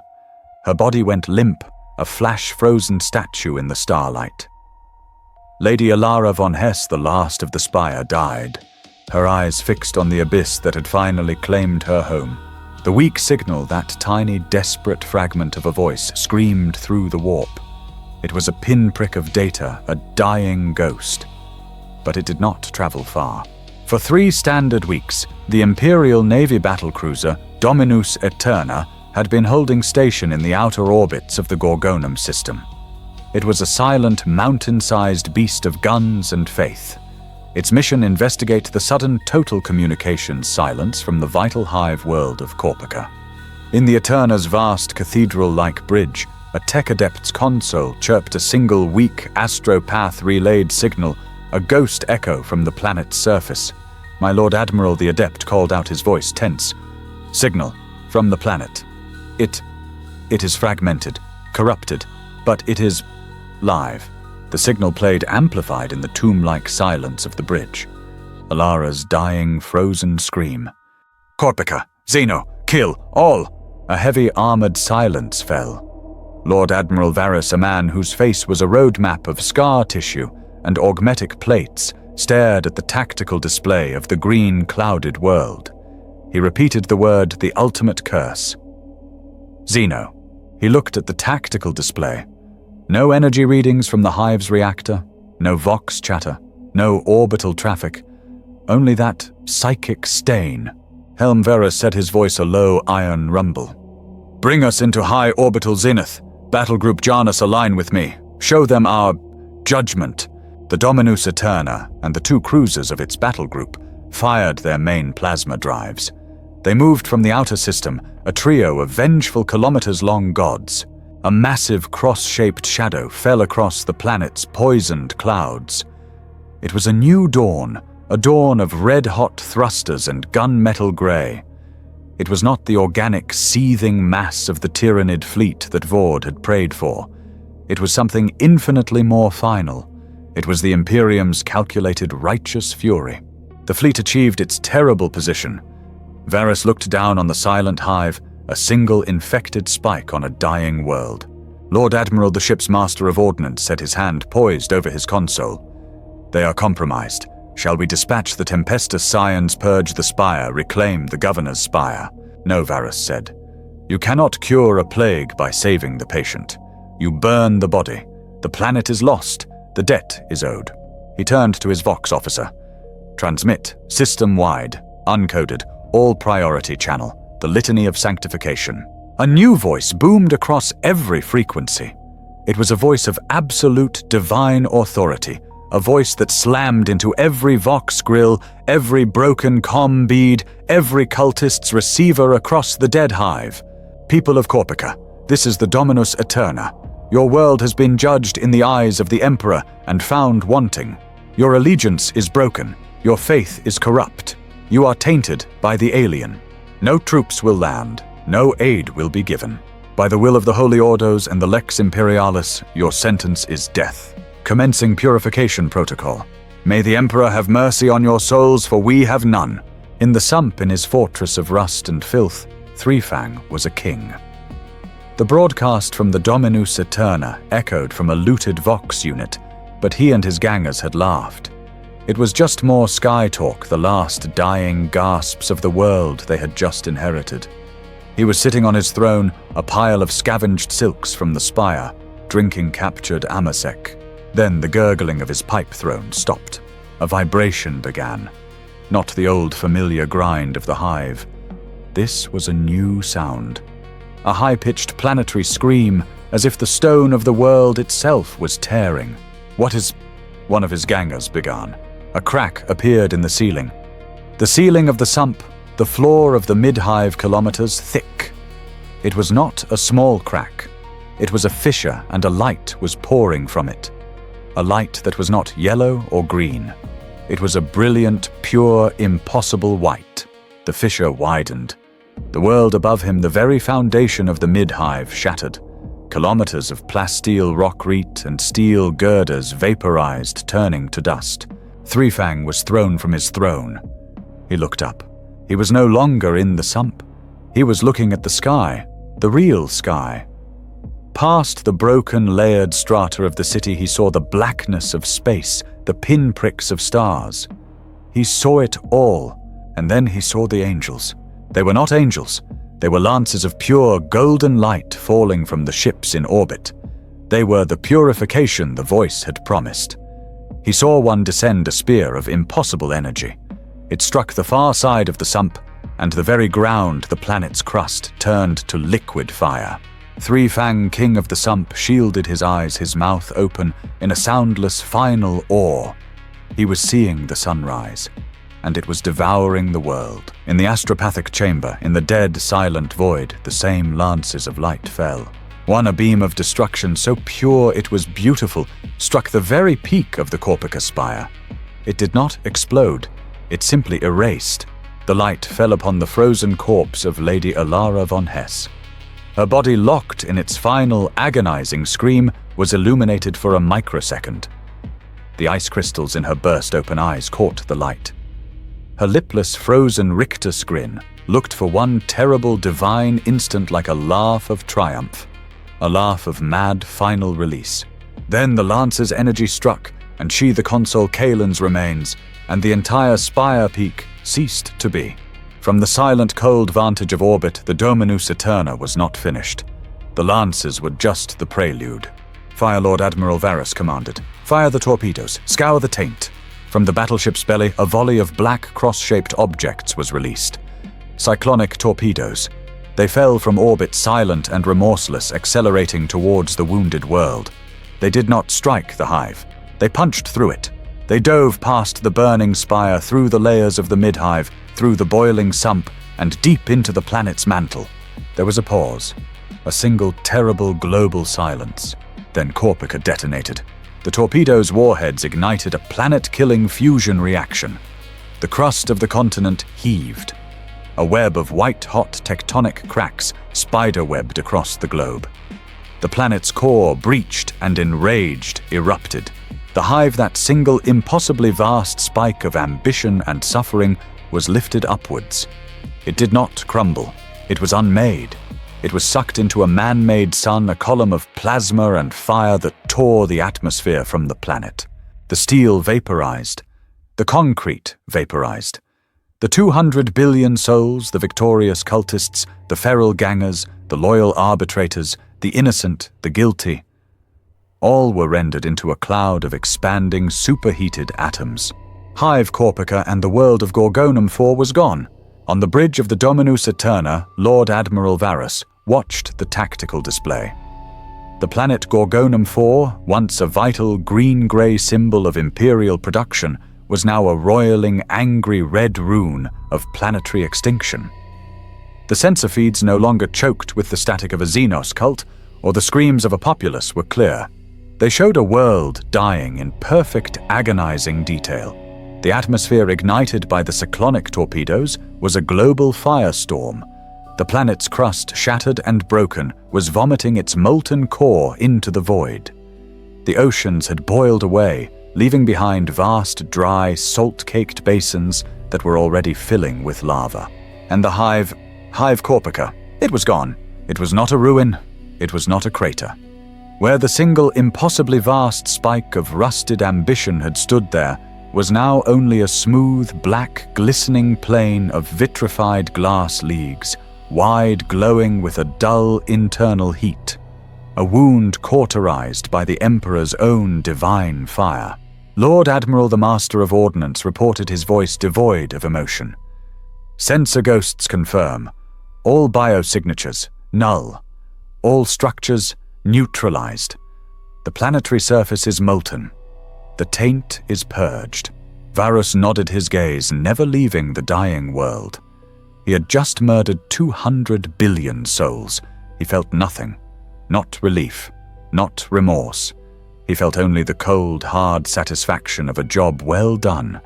Her body went limp, a flash-frozen statue in the starlight. Lady Alara von Hesse, the last of the spire, died, her eyes fixed on the abyss that had finally claimed her home. The weak signal, that tiny, desperate fragment of a voice, screamed through the warp. It was a pinprick of data, a dying ghost. But it did not travel far. For 3 standard weeks, the Imperial Navy battlecruiser Dominus Eterna had been holding station in the outer orbits of the Gorgonum system. It was a silent, mountain-sized beast of guns and faith. Its mission: investigate the sudden total communications silence from the vital Hive world of Korpica. In the Eterna's vast cathedral-like bridge, a tech adept's console chirped a single weak astropath relayed signal, a ghost echo from the planet's surface. My Lord Admiral the Adept called out, his voice tense. Signal from the planet. It is fragmented, corrupted, but it is live. The signal played amplified in the tomb-like silence of the bridge. Alara's dying, frozen scream. Korpica, Xeno, kill, all! A heavy armored silence fell. Lord Admiral Varus, a man whose face was a roadmap of scar tissue and augmetic plates, stared at the tactical display of the green, clouded world. He repeated the word, the ultimate curse. Xeno. He looked at the tactical display. No energy readings from the Hive's reactor, no Vox chatter, no orbital traffic, only that psychic stain. Helm Varus said, his voice a low iron rumble. Bring us into high orbital zenith. Battle Group Janus, align with me. Show them our judgment. The Dominus Eterna and the 2 cruisers of its battle group fired their main plasma drives. They moved from the outer system, a trio of vengeful kilometers-long gods. A massive cross-shaped shadow fell across the planet's poisoned clouds. It was a new dawn, a dawn of red-hot thrusters and gunmetal grey. It was not the organic, seething mass of the Tyrannid fleet that Vord had prayed for. It was something infinitely more final. It was the Imperium's calculated righteous fury. The fleet achieved its terrible position. Varus looked down on the silent Hive, a single infected spike on a dying world. Lord Admiral, the ship's master of ordnance, said, his hand poised over his console. They are compromised. Shall we dispatch the Tempestus Scions, purge the spire, reclaim the governor's spire? No, Varus said. You cannot cure a plague by saving the patient. You burn the body. The planet is lost. The debt is owed. He turned to his Vox officer. Transmit, system-wide, uncoded, all-priority channel. The litany of sanctification. A new voice boomed across every frequency. It was a voice of absolute divine authority, a voice that slammed into every Vox grill, every broken comm bead, every cultist's receiver across the dead Hive. People of Korpica, this is the Dominus Eterna. Your world has been judged in the eyes of the Emperor and found wanting. Your allegiance is broken. Your faith is corrupt. You are tainted by the alien. No troops will land, no aid will be given. By the will of the Holy Ordos and the Lex Imperialis, your sentence is death. Commencing purification protocol. May the Emperor have mercy on your souls, for we have none. In the sump in his fortress of rust and filth, Threefang was a king. The broadcast from the Dominus Eterna echoed from a looted Vox unit, but he and his gangers had laughed. It was just more sky talk, the last dying gasps of the world they had just inherited. He was sitting on his throne, a pile of scavenged silks from the spire, drinking captured Amasek. Then the gurgling of his pipe throne stopped. A vibration began. Not the old familiar grind of the hive. This was a new sound. A high-pitched planetary scream, as if the stone of the world itself was tearing. "What is—" one of his gangers began. A crack appeared in the ceiling. The ceiling of the sump, the floor of the mid-hive kilometers thick. It was not a small crack. It was a fissure, and a light was pouring from it. A light that was not yellow or green. It was a brilliant, pure, impossible white. The fissure widened. The world above him, the very foundation of the mid-hive, shattered. Kilometers of plasteel rockreet and steel girders vaporized, turning to dust. Three Fang was thrown from his throne. He looked up. He was no longer in the sump. He was looking at the sky, the real sky. Past the broken, layered strata of the city, he saw the blackness of space, the pinpricks of stars. He saw it all, and then he saw the angels. They were not angels. They were lances of pure golden light falling from the ships in orbit. They were the purification the voice had promised. He saw one descend a spear of impossible energy. It struck the far side of the sump, and the very ground, the planet's crust, turned to liquid fire. Three Fang, king of the sump, shielded his eyes, his mouth open, in a soundless final awe. He was seeing the sunrise, and it was devouring the world. In the astropathic chamber, in the dead, silent void, the same lances of light fell. One, a beam of destruction so pure it was beautiful, struck the very peak of the Korpika spire. It did not explode. It simply erased. The light fell upon the frozen corpse of Lady Alara von Hesse. Her body, locked in its final, agonizing scream, was illuminated for a microsecond. The ice crystals in her burst-open eyes caught the light. Her lipless, frozen rictus grin looked for one terrible, divine instant like a laugh of triumph, a laugh of mad final release. Then the Lance's energy struck, and she, the console Kaelin's remains, and the entire spire peak ceased to be. From the silent, cold vantage of orbit, the Dominus Eterna was not finished. The Lances were just the prelude. Fire Lord Admiral Varus commanded, "Fire the torpedoes, scour the taint." From the battleship's belly, a volley of black, cross-shaped objects was released. Cyclonic torpedoes. They fell from orbit, silent and remorseless, accelerating towards the wounded world. They did not strike the hive. They punched through it. They dove past the burning spire, through the layers of the mid-hive, through the boiling sump, and deep into the planet's mantle. There was a pause. A single, terrible, global silence. Then Korpika detonated. The torpedo's warheads ignited a planet-killing fusion reaction. The crust of the continent heaved. A web of white-hot tectonic cracks spider-webbed across the globe. The planet's core, breached and enraged, erupted. The hive, that single, impossibly vast spike of ambition and suffering, was lifted upwards. It did not crumble. It was unmade. It was sucked into a man-made sun, a column of plasma and fire that tore the atmosphere from the planet. The steel vaporized. The concrete vaporized. The 200 billion souls, the victorious cultists, the feral gangers, the loyal arbitrators, the innocent, the guilty, all were rendered into a cloud of expanding, superheated atoms. Hive Korpika and the world of Gorgonum 4 was gone. On the bridge of the Dominus Eterna, Lord Admiral Varus watched the tactical display. The planet Gorgonum 4, once a vital green-grey symbol of imperial production, was now a roiling, angry red rune of planetary extinction. The sensor feeds no longer choked with the static of a Xenos cult, or the screams of a populace were clear. They showed a world dying in perfect, agonizing detail. The atmosphere ignited by the cyclonic torpedoes was a global firestorm. The planet's crust, shattered and broken, was vomiting its molten core into the void. The oceans had boiled away, leaving behind vast, dry, salt-caked basins that were already filling with lava. And the Hive Korpika, it was gone. It was not a ruin. It was not a crater. Where the single, impossibly vast spike of rusted ambition had stood there was now only a smooth, black, glistening plain of vitrified glass leagues, wide, glowing with a dull internal heat. a wound cauterized by the Emperor's own divine fire. Lord Admiral the Master of Ordnance reported, his voice devoid of emotion. Sensor ghosts confirm. All biosignatures, null. All structures, neutralized. The planetary surface is molten. The taint is purged. Varus nodded his gaze, never leaving the dying world. He had just murdered 200 billion souls. He felt nothing. Not relief. Not remorse. He felt only the cold, hard satisfaction of a job well done.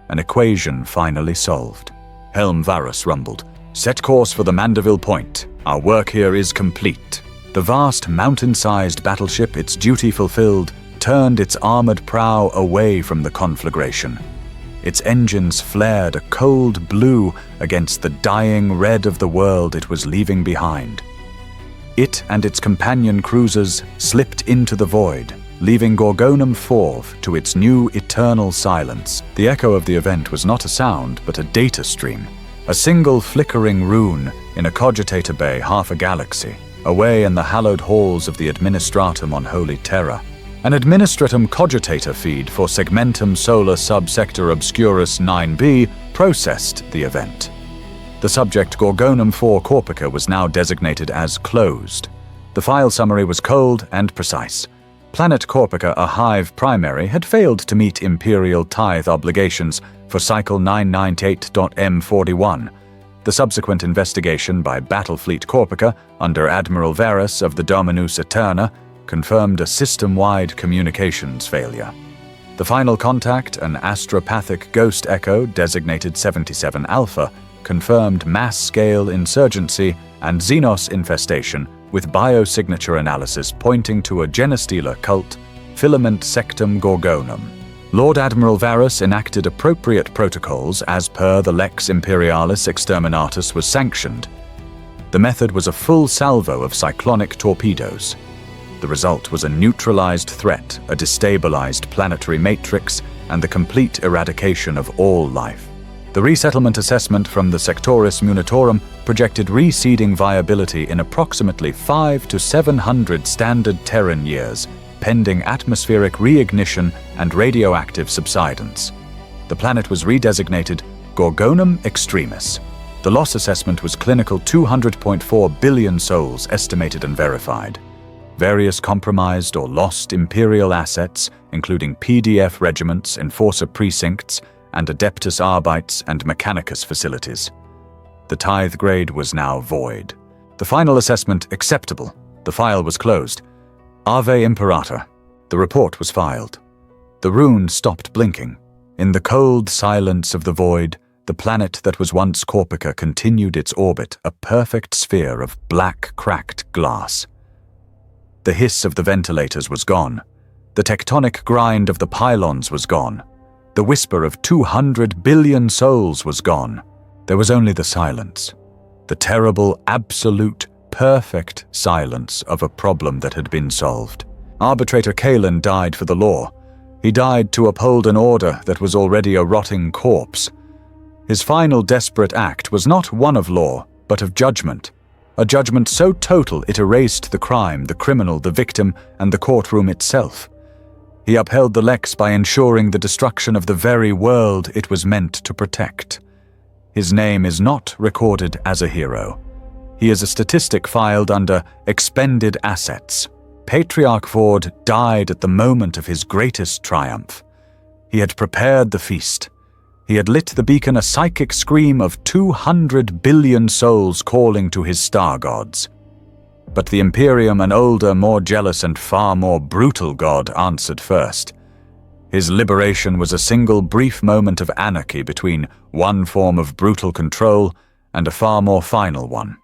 An equation finally solved. Helm Varus rumbled. Set course for the Mandeville Point. Our work here is complete. The vast mountain-sized battleship, its duty fulfilled, turned its armored prow away from the conflagration. Its engines flared a cold blue against the dying red of the world it was leaving behind. It and its companion cruisers slipped into the void, leaving Gorgonum 4 to its new eternal silence. The echo of the event was not a sound, but a data stream. A single flickering rune in a cogitator bay half a galaxy, away in the hallowed halls of the Administratum on Holy Terra. An Administratum cogitator feed for Segmentum Solar Subsector Obscurus 9b processed the event. The subject Gorgonum 4 Corpica was now designated as closed. The file summary was cold and precise. Planet Corpica, a Hive primary, had failed to meet Imperial tithe obligations for Cycle 998.M41. The subsequent investigation by Battlefleet Corpica, under Admiral Varus of the Dominus Eterna, confirmed a system-wide communications failure. The final contact, an astropathic ghost echo designated 77 Alpha, confirmed mass-scale insurgency and Xenos infestation, with biosignature analysis pointing to a Genestealer cult, Filament Sectum Gorgonum. Lord Admiral Varus enacted appropriate protocols as per the Lex Imperialis Exterminatus was sanctioned. The method was a full salvo of cyclonic torpedoes. The result was a neutralized threat, a destabilized planetary matrix, and the complete eradication of all life. The resettlement assessment from the Sectoris Munitorum projected reseeding viability in approximately 500 to 700 standard Terran years, pending atmospheric reignition and radioactive subsidence. The planet was redesignated Gorgonum Extremis. The loss assessment was clinical 200.4 billion souls estimated and verified. Various compromised or lost Imperial assets, including PDF regiments, Enforcer precincts, and Adeptus Arbites and Mechanicus facilities. The tithe grade was now void. The final assessment acceptable. The file was closed. Ave Imperator. The report was filed. The rune stopped blinking. In the cold silence of the void, the planet that was once Corpica continued its orbit, a perfect sphere of black, cracked glass. The hiss of the ventilators was gone. The tectonic grind of the pylons was gone. The whisper of 200 billion souls was gone. There was only the silence. The terrible, absolute, perfect silence of a problem that had been solved. Arbitrator Kalen died for the law. He died to uphold an order that was already a rotting corpse. His final desperate act was not one of law, but of judgment. A judgment so total it erased the crime, the criminal, the victim, and the courtroom itself. He upheld the Lex by ensuring the destruction of the very world it was meant to protect. His name is not recorded as a hero. He is a statistic filed under expended assets. Patriarch Ford died at the moment of his greatest triumph. He had prepared the feast. He had lit the beacon, a psychic scream of 200 billion souls calling to his star gods. But the Imperium, an older, more jealous, and far more brutal god, answered first. His liberation was a single brief moment of anarchy between one form of brutal control and a far more final one.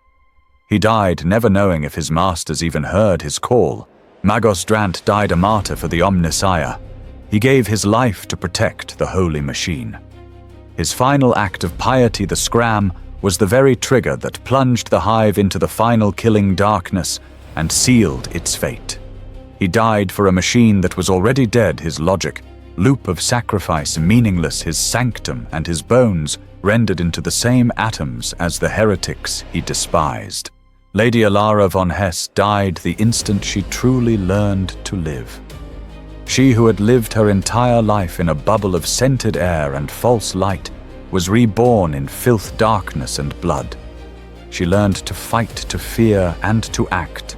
He died never knowing if his masters even heard his call. Magos Drant died a martyr for the Omnissiah. He gave his life to protect the holy machine. His final act of piety, the Scram, was the very trigger that plunged the Hive into the final killing darkness and sealed its fate. He died for a machine that was already dead, his logic, loop of sacrifice meaningless, his sanctum and his bones rendered into the same atoms as the heretics he despised. Lady Alara von Hesse died the instant she truly learned to live. She who had lived her entire life in a bubble of scented air and false light was reborn in filth, darkness, and blood. She learned to fight, to fear, and to act.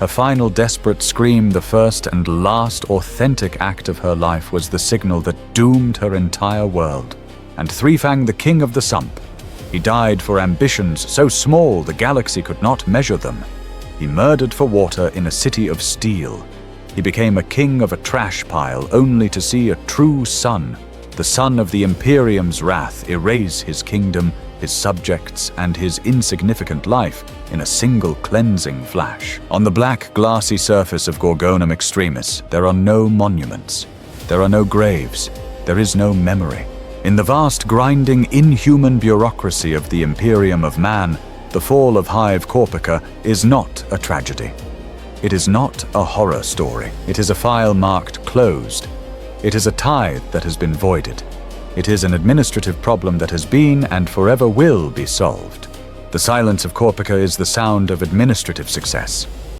Her final desperate scream, the first and last authentic act of her life, was the signal that doomed her entire world. And Threefang, the king of the Sump, he died for ambitions so small the galaxy could not measure them. He murdered for water in a city of steel. He became a king of a trash pile only to see a true sun, the son of the Imperium's wrath, erase his kingdom, his subjects, and his insignificant life in a single cleansing flash. On the black, glassy surface of Gorgonum Extremis, there are no monuments. There are no graves. There is no memory. In the vast, grinding, inhuman bureaucracy of the Imperium of Man, the fall of Hive Corpica is not a tragedy. It is not a horror story. It is a file marked closed. It is a tithe that has been voided. It is an administrative problem that has been and forever will be solved. The silence of Corpica is the sound of administrative success.